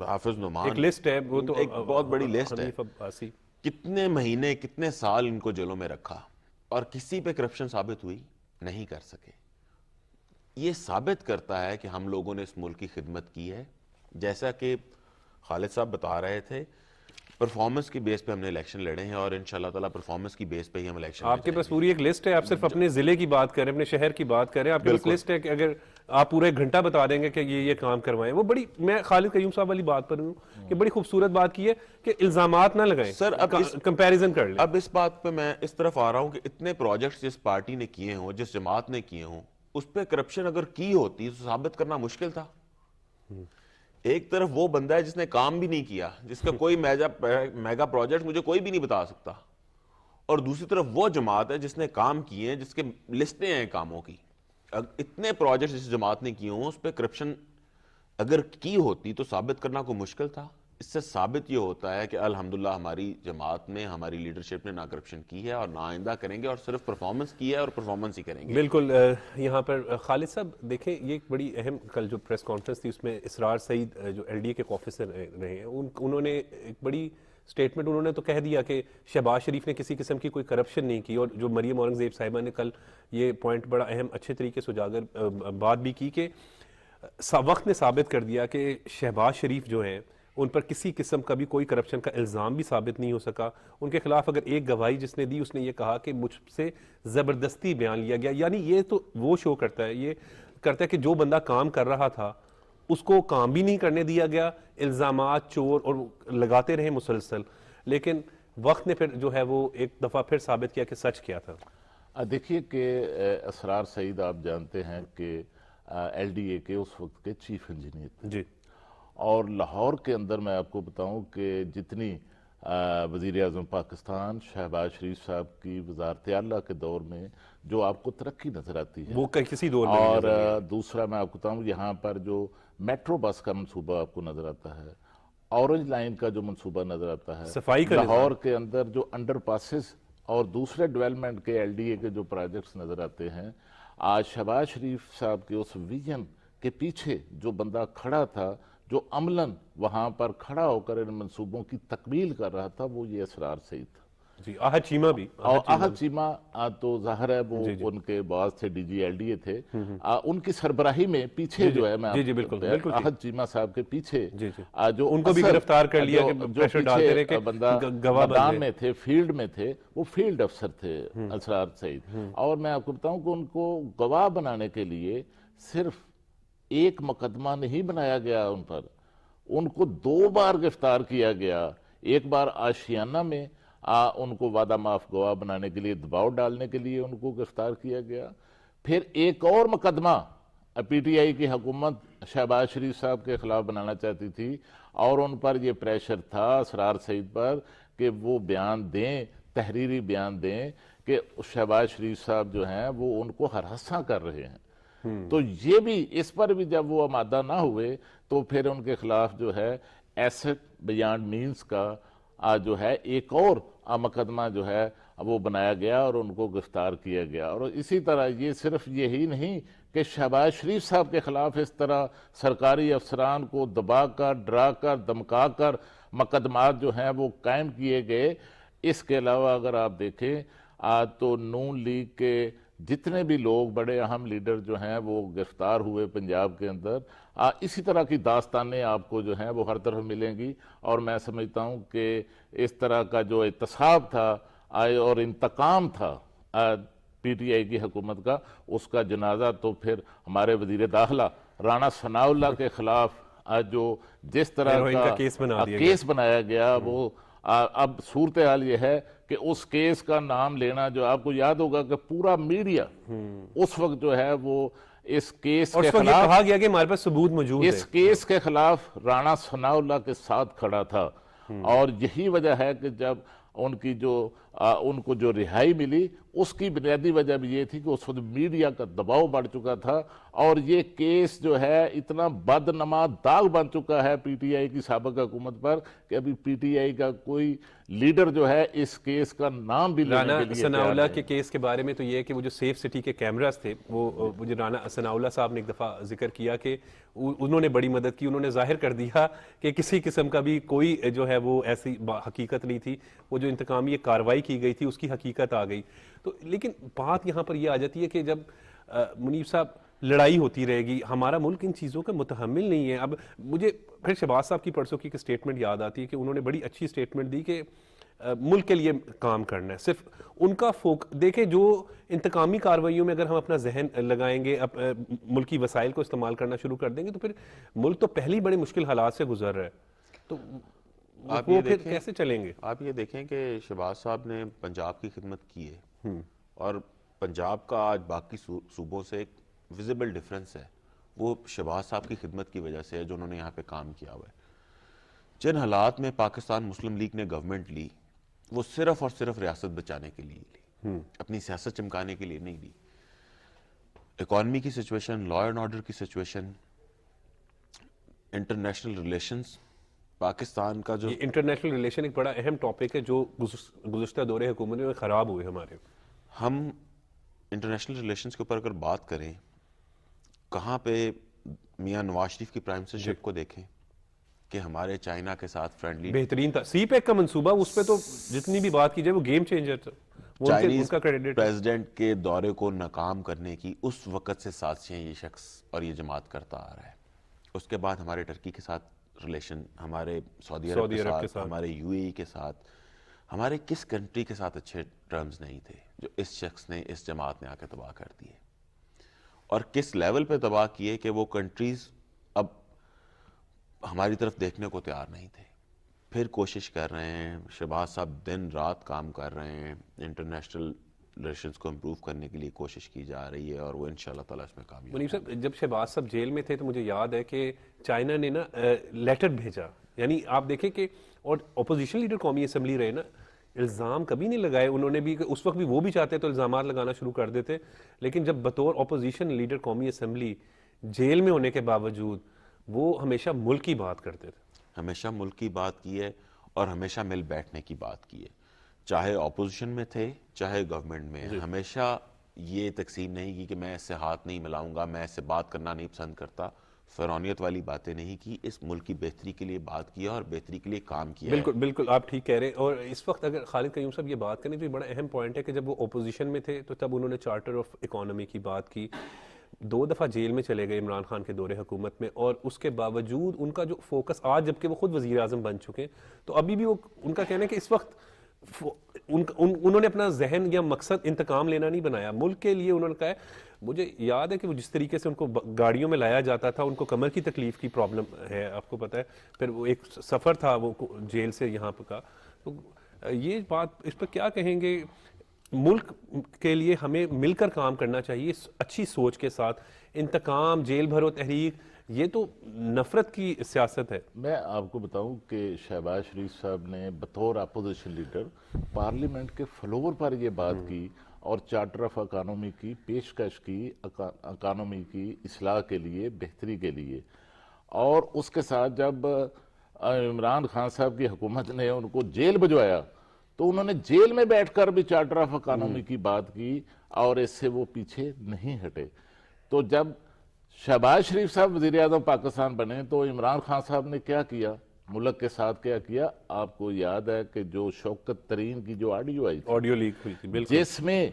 حافظ نعمان، ایک لسٹ ہے، وہ تو ایک بہت بڑی لسٹ ہے، حنیف عباسی، کتنے مہینے کتنے سال ان کو جیلوں میں رکھا اور کسی پہ کرپشن ثابت ہوئی نہیں کر سکے۔ یہ ثابت کرتا ہے کہ ہم لوگوں نے اس ملک کی خدمت کی ہے۔ جیسا کہ خالد صاحب بتا رہے تھے، پرفارمنس کی بیس پہ ہم نے الیکشن لڑے ہیں اور انشاءاللہ تعالیٰ پرفارمنس کی بیس پہ ہی ہم الیکشن آپ کے پاس پوری ایک لسٹ ہے، آپ صرف اپنے ضلع کی بات کریں، اپنے شہر کی بات کریں، آپ کے پاس لسٹ ہے کہ اگر آپ پورا 1 گھنٹہ بتا دیں گے کہ یہ کام کروائیں، وہ بڑی، میں خالد قیوم صاحب والی بات پر ہوں کہ بڑی خوبصورت بات کی ہے کہ الزامات نہ لگائیں، سر اب کمپیریزن کر لیں۔ اب اس بات پہ میں اس طرف آ رہا ہوں کہ اتنے پروجیکٹس جس پارٹی نے کیے ہوں، جس جماعت نے کیے ہوں، اس پہ کرپشن اگر کی ہوتی تو ثابت کرنا مشکل تھا۔ ایک طرف وہ بندہ ہے جس نے کام بھی نہیں کیا، جس کا کوئی میگا پروجیکٹ مجھے کوئی بھی نہیں بتا سکتا، اور دوسری طرف وہ جماعت ہے جس نے کام کیے ہیں، جس کے لسٹیں ہیں کاموں کی۔ اتنے پروجیکٹس جس جماعت نے کیے ہوں اس پہ کرپشن اگر کی ہوتی تو ثابت کرنا کوئی مشکل تھا۔ اس سے ثابت یہ ہوتا ہے کہ الحمدللہ ہماری جماعت میں، ہماری لیڈرشپ نے نہ کرپشن کی ہے اور نہ آئندہ کریں گے، اور صرف پرفارمنس کی ہے اور پرفارمنس ہی کریں گے۔ بالکل، یہاں پر خالد صاحب دیکھیں، یہ ایک بڑی اہم کل جو پریس کانفرنس تھی اس میں اسرار سعید جو ایل ڈی اے کے آفیسر رہے ہیں، انہوں نے ایک بڑی سٹیٹمنٹ انہوں نے تو کہہ دیا کہ شہباز شریف نے کسی قسم کی کوئی کرپشن نہیں کی، اور جو مریم اورنگزیب صاحبہ نے کل یہ پوائنٹ بڑا اہم اچھے طریقے سے اجاگر بات بھی کی کہ وقت نے ثابت کر دیا کہ شہباز شریف جو ہیں ان پر کسی قسم کا بھی کوئی کرپشن کا الزام بھی ثابت نہیں ہو سکا۔ ان کے خلاف اگر ایک گواہی جس نے دی، اس نے یہ کہا کہ مجھ سے زبردستی بیان لیا گیا، یعنی یہ تو وہ شو کرتا ہے، یہ کرتا ہے کہ جو بندہ کام کر رہا تھا اس کو کام بھی نہیں کرنے دیا گیا، الزامات چور اور لگاتے رہے مسلسل، لیکن وقت نے پھر جو ہے وہ ایک دفعہ پھر ثابت کیا کہ سچ کیا تھا۔ دیکھیے کہ اسرار سعید آپ جانتے ہیں کہ ایل ڈی اے کے اس وقت کے چیف انجینئر، جی، اور لاہور کے اندر میں آپ کو بتاؤں کہ جتنی وزیر اعظم پاکستان شہباز شریف صاحب کی وزارت اعلیٰ کے دور میں جو آپ کو ترقی نظر آتی ہے، وہ کسی دور میں اور دوسرا میں آپ کو بتاؤں یہاں پر جو میٹرو بس کا منصوبہ آپ کو نظر آتا ہے، اورنج لائن کا جو منصوبہ نظر آتا ہے، صفائی کا لاہور کے اندر جو انڈر پاسز اور دوسرے ڈیولپمنٹ کے ایل ڈی اے کے جو پروجیکٹس نظر آتے ہیں، آج شہباز شریف صاحب کے اس ویژن کے پیچھے جو بندہ کھڑا تھا، جو عملاً وہاں پر کھڑا ہو کر ان منصوبوں کی تکمیل کر رہا تھا، وہ یہ اسرار سعید تھا۔ جی، آہد چیمہ بھی، اور آہد چیمہ تو ظاہر ہے وہ ان کے باز تھے، D G L D A تھے، ان کی سربراہی میں پیچھے جو ہے میں آہد چیمہ صاحب کے پیچھے جو ان کو بھی گرفتار کر لیا کہ پریشر ڈالتے رہے کہ بندہ میدان میں تھے، فیلڈ میں تھے، وہ فیلڈ افسر تھے اسرار سعید، اور میں آپ کو بتاؤں کہ ان کو گواہ بنانے کے لیے صرف ایک مقدمہ نہیں بنایا گیا ان پر، ان کو 2 بار گرفتار کیا گیا۔ ایک بار آشیانہ میں ان کو وعدہ معاف گواہ بنانے کے لیے دباؤ ڈالنے کے لیے ان کو گرفتار کیا گیا، پھر ایک اور مقدمہ پی ٹی آئی کی حکومت شہباز شریف صاحب کے خلاف بنانا چاہتی تھی اور ان پر یہ پریشر تھا اسرار سعید پر کہ وہ بیان دیں، تحریری بیان دیں کہ شہباز شریف صاحب جو ہیں وہ ان کو ہراساں کر رہے ہیں۔ تو یہ بھی اس پر بھی جب وہ آمادہ نہ ہوئے تو پھر ان کے خلاف جو ہے ایسٹ بیانڈ مینز کا جو ہے ایک اور مقدمہ جو ہے وہ بنایا گیا اور ان کو گرفتار کیا گیا۔ اور اسی طرح یہ صرف یہی نہیں کہ شہباز شریف صاحب کے خلاف اس طرح سرکاری افسران کو دبا کر، ڈرا کر، دمکا کر مقدمات جو ہیں وہ قائم کیے گئے، اس کے علاوہ اگر آپ دیکھیں تو نون لیگ کے جتنے بھی لوگ بڑے اہم لیڈر جو ہیں وہ گرفتار ہوئے پنجاب کے اندر، اسی طرح کی داستانیں آپ کو جو ہیں وہ ہر طرف ملیں گی۔ اور میں سمجھتا ہوں کہ اس طرح کا جو احتساب تھا اور انتقام تھا پی ٹی آئی کی حکومت کا، اس کا جنازہ تو پھر ہمارے وزیر داخلہ رانا ثناءاللہ کے خلاف جو جس طرح ہیروئن کا کا کیس بنایا گیا، وہ اب صورتحال یہ ہے کہ اس کیس کا نام لینا، جو آپ کو یاد ہوگا کہ پورا میڈیا اس وقت جو ہے وہ اس کیس اور کے اس وقت یہ خلاف، کہا گیا کہ ہمارے پاس ثبوت موجود ہے، اس کیس کے خلاف رانا ثناءاللہ کے ساتھ کھڑا تھا۔ اور یہی وجہ ہے کہ جب ان کو جو رہائی ملی، اس کی بنیادی وجہ بھی یہ تھی کہ اس وقت میڈیا کا دباؤ بڑھ چکا تھا اور یہ کیس جو ہے اتنا بدنما داغ بن چکا ہے پی ٹی آئی کی سابق حکومت پر کہ ابھی پی ٹی آئی کا کوئی لیڈر جو ہے اس کیس کا نام بھی لینے رانا کے لیے ثناءاللہ تیار کے نہیں۔ کیس کے بارے میں تو یہ ہے کہ وہ جو سیف سٹی کے کیمراز تھے، وہ جو رانا ثناءاللہ صاحب نے ایک دفعہ ذکر کیا کہ انہوں نے بڑی مدد کی، انہوں نے ظاہر کر دیا کہ کسی قسم کا بھی کوئی جو ہے وہ ایسی حقیقت نہیں تھی، وہ جو انتقامی کارروائی کی گئی تھی اس کی حقیقت آ گئی۔ تو لیکن بات یہاں پر یہ آ جاتی ہے کہ جب منیب صاحب لڑائی ہوتی رہے گی، ہمارا ملک ان چیزوں کا متحمل نہیں ہے۔ اب مجھے پھر شہباز صاحب کی پرسوں کی ایک سٹیٹمنٹ یاد آتی ہے کہ انہوں نے بڑی اچھی سٹیٹمنٹ دی کہ ملک کے لیے کام کرنا ہے، صرف ان کا دیکھیں جو انتقامی کارروائیوں میں اگر ہم اپنا ذہن لگائیں گے، ملکی وسائل کو استعمال کرنا شروع کر دیں گے تو پھر ملک تو پہلی بڑے مشکل حالات سے گزر رہا ہے، تو وہ پھر کیسے چلیں گے؟ آپ یہ دیکھیں کہ شہباز صاحب نے پنجاب کی خدمت کی ہے اور پنجاب کا آج باقی صوبوں سے ایک ویزیبل ڈیفرنس ہے، وہ شہباز صاحب کی خدمت کی وجہ سے ہے جو انہوں نے یہاں پہ کام کیا ہوا ہے۔ جن حالات میں پاکستان مسلم لیگ نے گورنمنٹ لی، وہ صرف اور صرف ریاست بچانے کے لیے لی، اپنی سیاست چمکانے کے لیے نہیں لی۔ اکانومی کی سچویشن، لا اینڈ آرڈر کی سچویشن، انٹرنیشنل ریلیشنز، پاکستان کا جو انٹرنیشنل ریلیشن ایک بڑا اہم ٹاپک ہے جو گزشتہ دور حکومت میں خراب ہوئے ہمارے۔ ہم انٹرنیشنل ریلیشنز کے اوپر اگر بات کریں، کہاں پہ میاں نواز شریف کی پرائم منسٹرشپ کو دیکھیں کہ ہمارے چائنا کے ساتھ فرینڈلی، بہترین تھا سی پیک کا منصوبہ، اس پہ تو جتنی بھی بات کی جائے وہ گیم چینجر تھا، وہ ان چائنیز کا کریڈٹ۔ پریزیڈنٹ کے دورے کو ناکام کرنے کی اس وقت سے سازشیں یہ شخص اور یہ جماعت کرتا آ رہا ہے۔ اس کے بعد ہمارے ٹرکی کے ساتھ ریلیشن، ہمارے سعودی عرب کے ساتھ، ہمارے یو اے ای کے ساتھ، ہمارے کس کنٹری کے ساتھ اچھے ٹرمز نہیں تھے جو اس شخص نے، اس جماعت نے آ کے تباہ کر دیے، اور کس لیول پہ تباہ کیے کہ وہ کنٹریز اب ہماری طرف دیکھنے کو تیار نہیں تھے۔ پھر کوشش کر رہے ہیں، شہباز صاحب دن رات کام کر رہے ہیں، انٹرنیشنل ریلیشنز کو امپروو کرنے کے لیے کوشش کی جا رہی ہے اور وہ انشاءاللہ تعالیٰ اس میں کامیاب۔ منیب صاحب، جب شہباز صاحب جیل میں تھے تو مجھے یاد ہے کہ چائنا نے نا لیٹر بھیجا، یعنی آپ دیکھیں کہ، اور اپوزیشن لیڈر قومی اسمبلی رہے نا، الزام کبھی نہیں لگائے انہوں نے بھی، اس وقت بھی وہ بھی چاہتے تو الزامات لگانا شروع کر دیتے، لیکن جب بطور اپوزیشن لیڈر قومی اسمبلی جیل میں ہونے کے باوجود وہ ہمیشہ ملک کی بات کرتے تھے، ہمیشہ ملک کی بات کی ہے اور ہمیشہ مل بیٹھنے کی بات کی ہے، چاہے اپوزیشن میں تھے چاہے گورنمنٹ میں۔ ہمیشہ یہ تقسیم نہیں کی کہ میں اس سے ہاتھ نہیں ملاؤں گا، میں اس سے بات کرنا نہیں پسند کرتا، فرعونیت والی باتیں نہیں کی، اس ملک کی بہتری کے لیے بات کیا اور بہتری کے لیے کام کیا ہے۔ بالکل بالکل آپ ٹھیک کہہ رہے ہیں۔ اور اس وقت اگر خالد قیوم صاحب یہ بات کریں تو یہ بڑا اہم پوائنٹ ہے کہ جب وہ اپوزیشن میں تھے تو تب انہوں نے چارٹر آف اکانومی کی بات کی، 2 دفعہ جیل میں چلے گئے عمران خان کے دور حکومت میں، اور اس کے باوجود ان کا جو فوکس آج جبکہ وہ خود وزیر اعظم بن چکے ہیں تو ابھی بھی وہ ان کا کہنا ہے کہ اس وقت انہوں نے اپنا ذہن یا مقصد انتقام لینا نہیں بنایا، ملک کے لیے انہوں نے کہا ہے۔ مجھے یاد ہے کہ وہ جس طریقے سے ان کو گاڑیوں میں لایا جاتا تھا، ان کو کمر کی تکلیف کی پرابلم ہے آپ کو پتہ ہے، پھر وہ ایک سفر تھا وہ جیل سے یہاں کا، تو یہ بات اس پہ کیا کہیں گے؟ ملک کے لیے ہمیں مل کر کام کرنا چاہیے اچھی سوچ کے ساتھ. انتقام، جیل بھرو تحریک، یہ تو نفرت کی سیاست ہے. میں آپ کو بتاؤں کہ شہباز شریف صاحب نے بطور اپوزیشن لیڈر پارلیمنٹ کے فلور پر یہ بات کی اور چارٹر آف اکانومی کی پیشکش کی، اکانومی کی اصلاح کے لیے، بہتری کے لیے. اور اس کے ساتھ جب عمران خان صاحب کی حکومت نے ان کو جیل بھجوایا تو انہوں نے جیل میں بیٹھ کر بھی چارٹر آف اکانومی کی بات کی اور اس سے وہ پیچھے نہیں ہٹے. تو جب شہباز شریف صاحب وزیر اعظم پاکستان بنے تو عمران خان صاحب نے کیا کیا، ملک کے ساتھ کیا کیا؟ آپ کو یاد ہے کہ جو شوکت ترین کی جو آڈیو آئی تھی، آڈیو لیک ہوئی تھی، بالکل، جس میں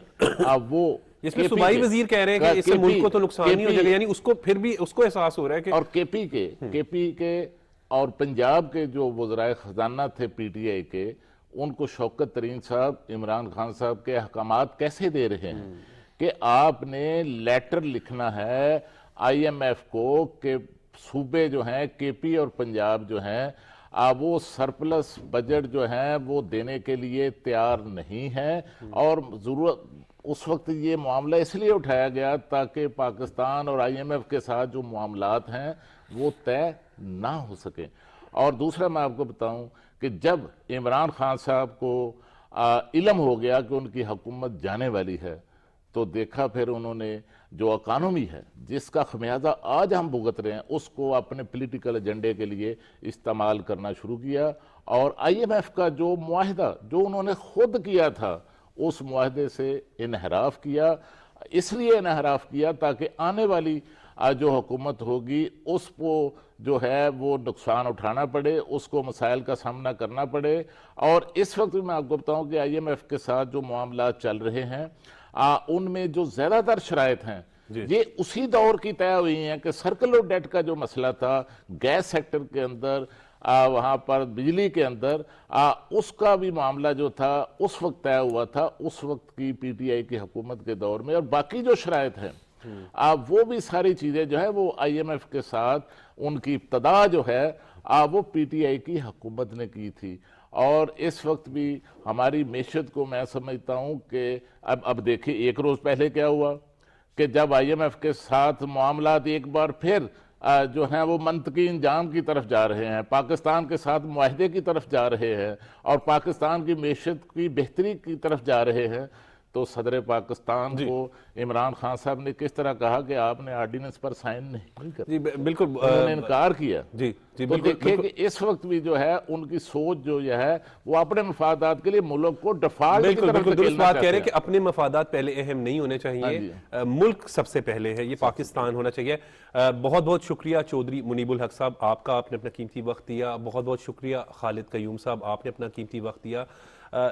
اب وہ جس میں صوبائی وزیر کہہ رہے ہیں کہ اس سے ملک کو تو نقصان نہیں ہو جائے گا، یعنی اس کو پھر بھی اس کو احساس ہو رہا ہے کہ اور کے پی کے اور پنجاب کے جو وزرائے خزانہ تھے پی ٹی آئی کے، ان کو شوکت ترین صاحب عمران خان صاحب کے احکامات کیسے دے رہے ہیں کہ آپ نے لیٹر لکھنا ہے آئی ایم ایف کو کہ صوبے جو ہیں کے پی اور پنجاب جو ہیں وہ سرپلس بجٹ جو ہیں وہ دینے کے لیے تیار نہیں ہیں. اور ضرورت اس وقت یہ معاملہ اس لیے اٹھایا گیا تاکہ پاکستان اور آئی ایم ایف کے ساتھ جو معاملات ہیں وہ طے نہ ہو سکیں. اور دوسرا میں آپ کو بتاؤں کہ جب عمران خان صاحب کو علم ہو گیا کہ ان کی حکومت جانے والی ہے تو دیکھا پھر انہوں نے جو اکانومی ہے جس کا خمیازہ آج ہم بھگت رہے ہیں اس کو اپنے پولیٹیکل ایجنڈے کے لیے استعمال کرنا شروع کیا. اور آئی ایم ایف کا جو معاہدہ جو انہوں نے خود کیا تھا اس معاہدے سے انحراف کیا. اس لیے انحراف کیا تاکہ آنے والی جو حکومت ہوگی اس کو جو ہے وہ نقصان اٹھانا پڑے، اس کو مسائل کا سامنا کرنا پڑے. اور اس وقت بھی میں آپ کو بتاؤں کہ آئی ایم ایف کے ساتھ جو معاملات چل رہے ہیں ان میں جو زیادہ تر شرائط ہیں یہ اسی دور کی طے ہوئی ہیں کہ سرکل آف ڈیٹ کا جو مسئلہ تھا گیس سیکٹر کے اندر، وہاں پر بجلی کے اندر، اس کا بھی معاملہ جو تھا اس وقت طے ہوا تھا اس وقت کی پی ٹی آئی کی حکومت کے دور میں. اور باقی جو شرائط ہیں وہ بھی ساری چیزیں جو ہے وہ آئی ایم ایف کے ساتھ ان کی ابتدا جو ہے وہ پی ٹی آئی کی حکومت نے کی تھی. اور اس وقت بھی ہماری معیشت کو میں سمجھتا ہوں کہ اب دیکھیں ایک روز پہلے کیا ہوا کہ جب آئی ایم ایف کے ساتھ معاملات ایک بار پھر جو ہیں وہ منطقی انجام کی طرف جا رہے ہیں، پاکستان کے ساتھ معاہدے کی طرف جا رہے ہیں اور پاکستان کی معیشت کی بہتری کی طرف جا رہے ہیں، تو صدر پاکستان کو عمران خان صاحب نے کس طرح کہا کہ آپ نے آرڈیننس پر سائن نہیں کرنا. جی بالکل انہوں نے انکار کیا. جی تو دیکھیں کہ اس وقت بھی جو ہے ان کی سوچ جو یہ ہے وہ اپنے مفادات کے لیے ملک کو ڈیفالٹ کی طرف بالکل درست دھکیلنا بات کہہ چاہتے رہے ہیں. ہیں کہ اپنے مفادات پہلے اہم نہیں ہونے چاہیے، ملک سب سے پہلے ہے، یہ پاکستان ہونا چاہیے. بہت بہت شکریہ چودھری منیب الحق صاحب، آپ کا، آپ نے اپنا قیمتی وقت دیا. بہت بہت شکریہ خالد قیوم صاحب، آپ نے اپنا قیمتی وقت دیا.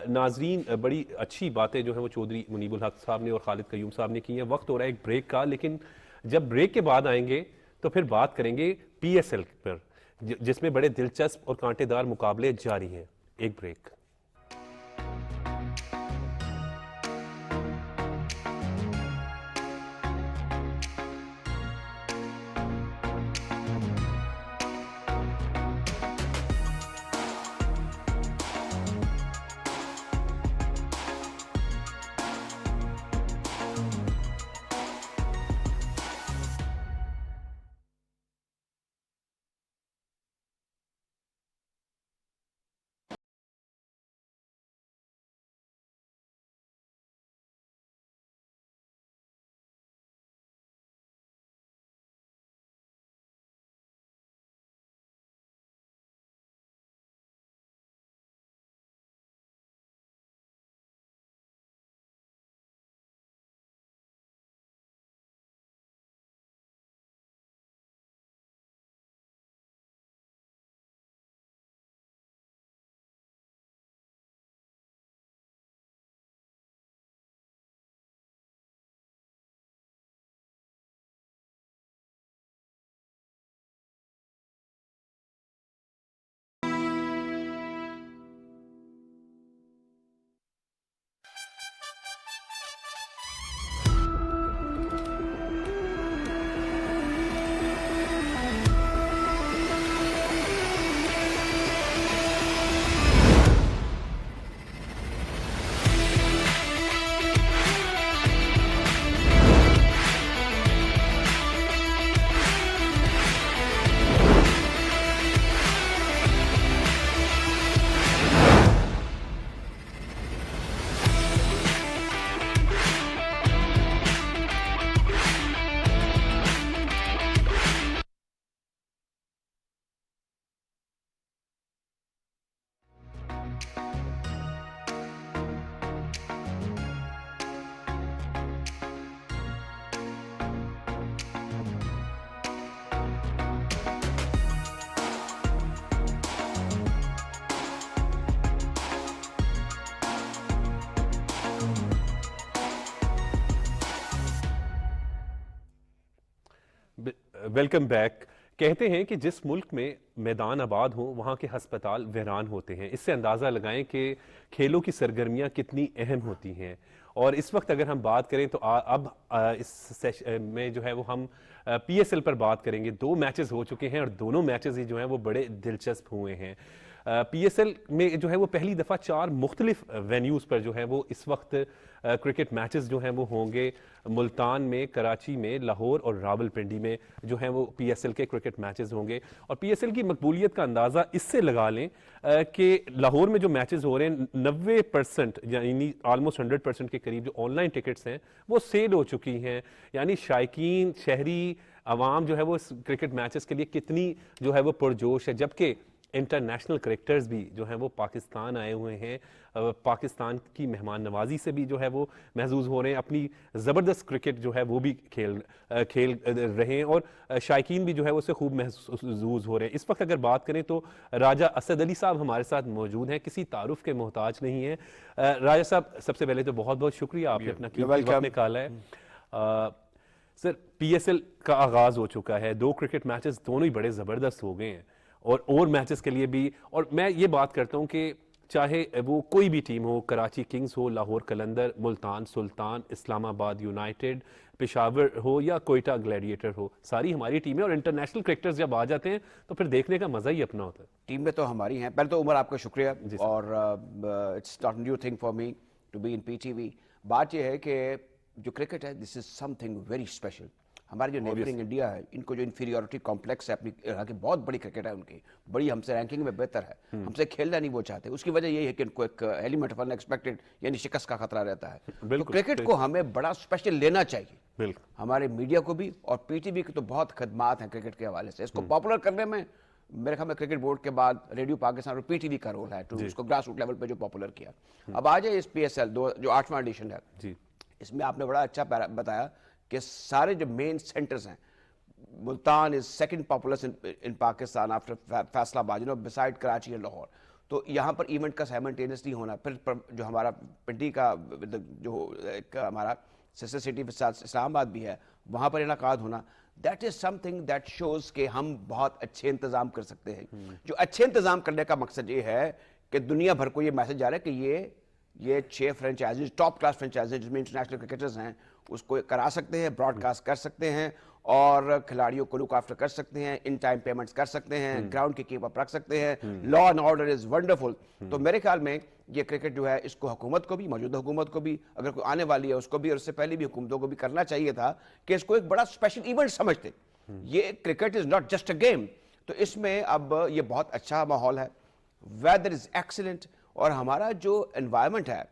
ناظرین، بڑی اچھی باتیں جو ہیں وہ چودھری منیب الحق صاحب نے اور خالد قیوم صاحب نے کی ہیں. وقت ہو رہا ہے ایک بریک کا، لیکن جب بریک کے بعد آئیں گے تو پھر بات کریں گے پی ایس ایل پر، جس میں بڑے دلچسپ اور کانٹے دار مقابلے جاری ہیں. ایک بریک. Welcome back. کہتے ہیں کہ جس ملک میں میدان آباد ہوں وہاں کے ہسپتال ویران ہوتے ہیں. اس سے اندازہ لگائیں کہ کھیلوں کی سرگرمیاں کتنی اہم ہوتی ہیں. اور اس وقت اگر ہم بات کریں تو اب اس سیشن میں جو ہے وہ ہم پی ایس ایل پر بات کریں گے. 2 میچز ہو چکے ہیں اور دونوں میچز ہی جو ہیں وہ بڑے دلچسپ ہوئے ہیں. پی ایس ایل میں جو ہے وہ پہلی دفعہ 4 مختلف وینیوز پر جو ہے وہ اس وقت کرکٹ میچز جو ہیں وہ ہوں گے. ملتان میں، کراچی میں، لاہور اور راولپنڈی میں جو ہیں وہ پی ایس ایل کے کرکٹ میچز ہوں گے. اور پی ایس ایل کی مقبولیت کا اندازہ اس سے لگا لیں کہ لاہور میں جو میچز ہو رہے ہیں 90% یعنی آلموسٹ 100% کے قریب جو آن لائن ٹکٹس ہیں وہ سیل ہو چکی ہیں. یعنی شائقین، شہری عوام جو ہے وہ اس کرکٹ میچز کے لیے کتنی جو ہے وہ پرجوش ہے. جبکہ انٹرنیشنل کرکٹرز بھی جو ہیں وہ پاکستان آئے ہوئے ہیں. پاکستان کی مہمان نوازی سے بھی جو ہے وہ محظوظ ہو رہے ہیں. اپنی زبردست کرکٹ جو ہے وہ بھی کھیل رہے ہیں اور شائقین بھی جو ہے وہ سے خوب محظوظ ہو رہے ہیں. اس وقت اگر بات کریں تو راجہ اسد علی صاحب ہمارے ساتھ موجود ہیں. کسی تعارف کے محتاج نہیں ہیں. راجہ صاحب سب سے پہلے تو بہت بہت شکریہ، آپ نے اپنا قیمتی وقت نکالا ہے. سر، پی ایس ایل کا آغاز ہو چکا ہے. 2 کرکٹ میچز دونوں ہی بڑے زبردست ہو گئے ہیں اور میچز کے لیے بھی. اور میں یہ بات کرتا ہوں کہ چاہے وہ کوئی بھی ٹیم ہو، کراچی کنگز ہو، لاہور قلندر، ملتان سلطان، اسلام آباد یونائٹڈ، پشاور ہو یا کوئٹہ گلیڈیٹر ہو، ساری ہماری ٹیمیں. اور انٹرنیشنل کرکٹرز جب آ جاتے ہیں تو پھر دیکھنے کا مزہ ہی اپنا ہوتا ہے. ٹیم میں تو ہماری ہیں. پہلے تو عمر آپ کا شکریہ، اور it's not new thing for me to be in P T V. بات یہ ہے کہ جو کرکٹ ہے this is something very special. ہمارے جو نیبرنگ انڈیا ہے، ان کو جو انفیریورٹی کمپلیکس ہے اپنی، حالانکہ بہت بڑی کرکٹ ہے ان کی، بڑی ہم سے رینکنگ میں بہتر ہے، ہم سے کھیلنا نہیں وہ چاہتے. اس کی وجہ یہ ہے کہ ان کو ایک ایلیمنٹ آف انایکسپیکٹڈ یعنی شکست کا خطرہ رہتا ہے. تو کرکٹ کو ہمیں بڑا اسپیشل لینا چاہیے. ہمارے میڈیا کو بھی اور پی ٹی وی کی تو بہت خدمات ہیں کرکٹ کے حوالے سے. اس کو پاپولر کرنے میں میرے خیال میں کرکٹ بورڈ کے بعد ریڈیو پاکستان اور پی ٹی وی کا رول ہے ٹو اس کو گراس روٹ لیول پہ جو پاپولر کیا. اب آ جائے اس پی ایس ایل جو 8واں ایڈیشن ہے، اس میں آپ نے بڑا اچھا بتایا کہ سارے جو مین سینٹرز ہیں، Multan is second populous in Pakistan after Faisal آباد، بسائڈ کراچی اور لاہور. تو یہاں پر ایونٹ کا سائملٹینیسلی ہونا، پھر جو ہمارا پنڈی کا جو ایک ہمارا سسٹر سٹی اسلام آباد بھی ہے وہاں پر انعقاد ہونا، that is something that shows کہ ہم بہت اچھے انتظام کر سکتے ہیں. جو اچھے انتظام کرنے کا مقصد یہ ہے کہ دنیا بھر کو یہ میسج جا رہا ہے کہ یہ 6 فرینچائزز ٹاپ کلاس فرینچائزز جس میں انٹرنیشنل کرکٹرز ہیں اس کو کرا سکتے ہیں، براڈ کاسٹ کر سکتے ہیں اور کھلاڑیوں کو لک آفٹر کر سکتے ہیں، ان ٹائم پیمنٹس کر سکتے ہیں، گراؤنڈ کی کیپ اپ رکھ سکتے ہیں. Law and order is wonderful. تو میرے خیال میں یہ کرکٹ جو ہے اس کو حکومت کو بھی، موجودہ حکومت کو بھی، اگر کوئی آنے والی ہے اس کو بھی، اور اس سے پہلے بھی حکومتوں کو بھی کرنا چاہیے تھا کہ اس کو ایک بڑا اسپیشل ایونٹ سمجھتے. یہ cricket is not just a game. تو اس میں اب یہ بہت اچھا ماحول ہے، ویدر از ایکسلنٹ، اور ہمارا جو انوائرمنٹ ہے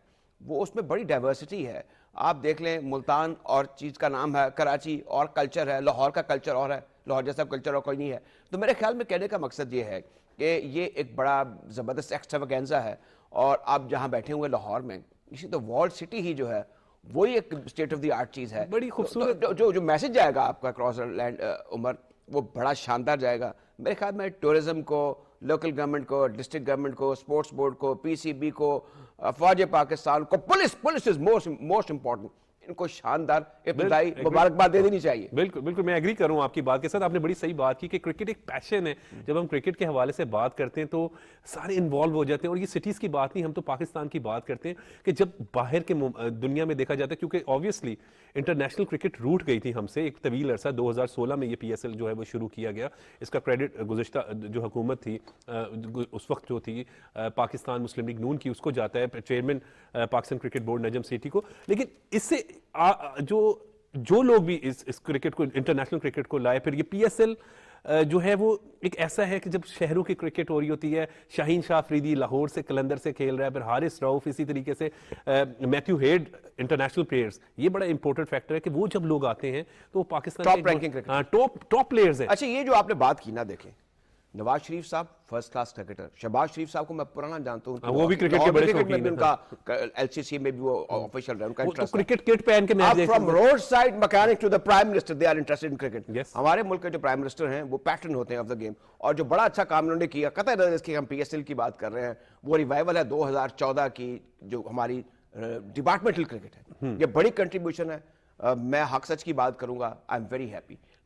وہ اس میں بڑی ڈائیورسٹی ہے. آپ دیکھ لیں ملتان اور چیز کا نام ہے، کراچی اور کلچر ہے، لاہور کا کلچر اور ہے، لاہور جیسا کلچر اور کوئی نہیں ہے. تو میرے خیال میں کہنے کا مقصد یہ ہے کہ یہ ایک بڑا زبردست ایکسٹراویگنزا ہے. اور آپ جہاں بیٹھے ہوئے لاہور میں، اسی تو ورلڈ سٹی ہی جو ہے وہی ایک اسٹیٹ آف دی آرٹ چیز ہے. بڑی خوبصورت جو میسج جائے گا آپ کا کراس لینڈ عمر، وہ بڑا شاندار جائے گا. میرے خیال میں ٹورزم کو، لوکل گورنمنٹ کو، ڈسٹرکٹ گورنمنٹ کو، اسپورٹس بورڈ کو، پی سی بی کو، فوج پاکستان کو، پولیس از موسٹ امپورٹنٹ، ان کو شاندار ابتدائی مبارکباد دے دینی چاہیے. بالکل میں ایگری کروں آپ کی بات کے ساتھ. آپ نے بڑی صحیح بات کی کہ کرکٹ ایک پیشن ہے. جب ہم کرکٹ کے حوالے سے بات کرتے ہیں تو سارے انوالو ہو جاتے ہیں. اور یہ سٹیز کی بات نہیں، ہم تو پاکستان کی بات کرتے ہیں کہ جب باہر کے دنیا میں دیکھا جاتا ہے، کیونکہ آبویسلی انٹرنیشنل کرکٹ روٹ گئی تھی ہم سے ایک طویل عرصہ. 2016 میں یہ پی ایس ایل جو ہے وہ شروع کیا گیا. اس کا کریڈٹ گزشتہ جو حکومت تھی اس وقت جو تھی پاکستان مسلم لیگ نون کی، اس کو جاتا ہے، chairman Pakistan cricket board Najam Sethi کو. لیکن اس سے جو لوگ بھی اس کرکٹ کو، انٹرنیشنل کرکٹ کو لائے، پھر یہ پی ایس ایل جو ہے وہ ایک ایسا ہے کہ جب شہروں کی کرکٹ ہو رہی ہوتی ہے، شاہین شاہ افریدی لاہور سے قلندر سے کھیل رہا ہے، پھر حارث رؤف، اسی طریقے سے میتھیو ہیڈ، انٹرنیشنل پلیئرز. یہ بڑا امپورٹنٹ فیکٹر ہے کہ وہ جب لوگ آتے ہیں تو وہ Pakistan top ranking cricket, top players ہیں. اچھا یہ جو آپ نے بات کی نا، دیکھیں نواز شریف صاحب فرسٹ کلاس کرکٹر، شہباز شریف صاحب کو میں پرانا جانتا ہوں، وہ بھی کرکٹ کے بڑے شوقین ہیں. ان کا ایل سی سی میں بھی وہ آفیشل رہا، ان کا انٹرسٹ ہے. کرکٹ کٹ پہن کے میچ دیکھتے ہیں. From roadside mechanic to the prime minister they are interested in cricket. ہمارے ملک کے جو پرائم منسٹر ہیں وہ پیٹرن ہوتے ہیں آف دا گیم، اور جو بڑا اچھا کام انہوں نے کیا، قطع نظر اس کی ہم پی ایس ایل کی بات کر رہے ہیں، وہ ریوائول ہے 2014 کی جو ہماری ڈپارٹمنٹل کرکٹ ہے. یہ بڑی کنٹریبیوشن ہے. میں حق سچ کی بات کروں گا، آئی ایم ویری ہیپی.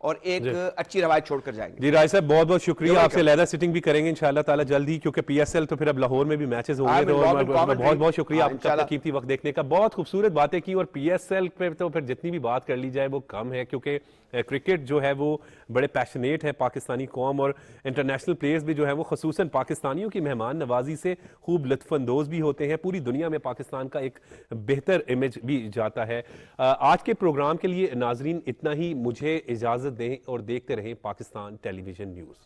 اور ایک اچھی روایت چھوڑ کر جائیں گے. جی راج صاحب بہت بہت شکریہ, آپ سے علیحدہ سٹنگ بھی کریں گے انشاءاللہ تعالی جلد ہی, کیونکہ پی ایس ایل تو پھر اب لاہور میں بھی میچز ہوں گے, تو بہت بہت شکریہ آپ کا قیمتی وقت دیکھنے کا. بہت خوبصورت باتیں کی, اور پی ایس ایل پہ تو پھر جتنی بھی بات کر لی جائے وہ کم ہے, کیونکہ کرکٹ جو ہے وہ بڑے پیشنیٹ ہے پاکستانی قوم, اور انٹرنیشنل پلیئرز بھی جو ہے وہ خصوصاً پاکستانیوں کی مہمان نوازی سے خوب لطف اندوز بھی ہوتے ہیں. پوری دنیا میں پاکستان کا ایک بہتر امیج بھی جاتا ہے. آج کے پروگرام کے لیے ناظرین اتنا ہی, مجھے اجازت دیں اور دیکھتے رہیں پاکستان ٹیلی ویژن نیوز.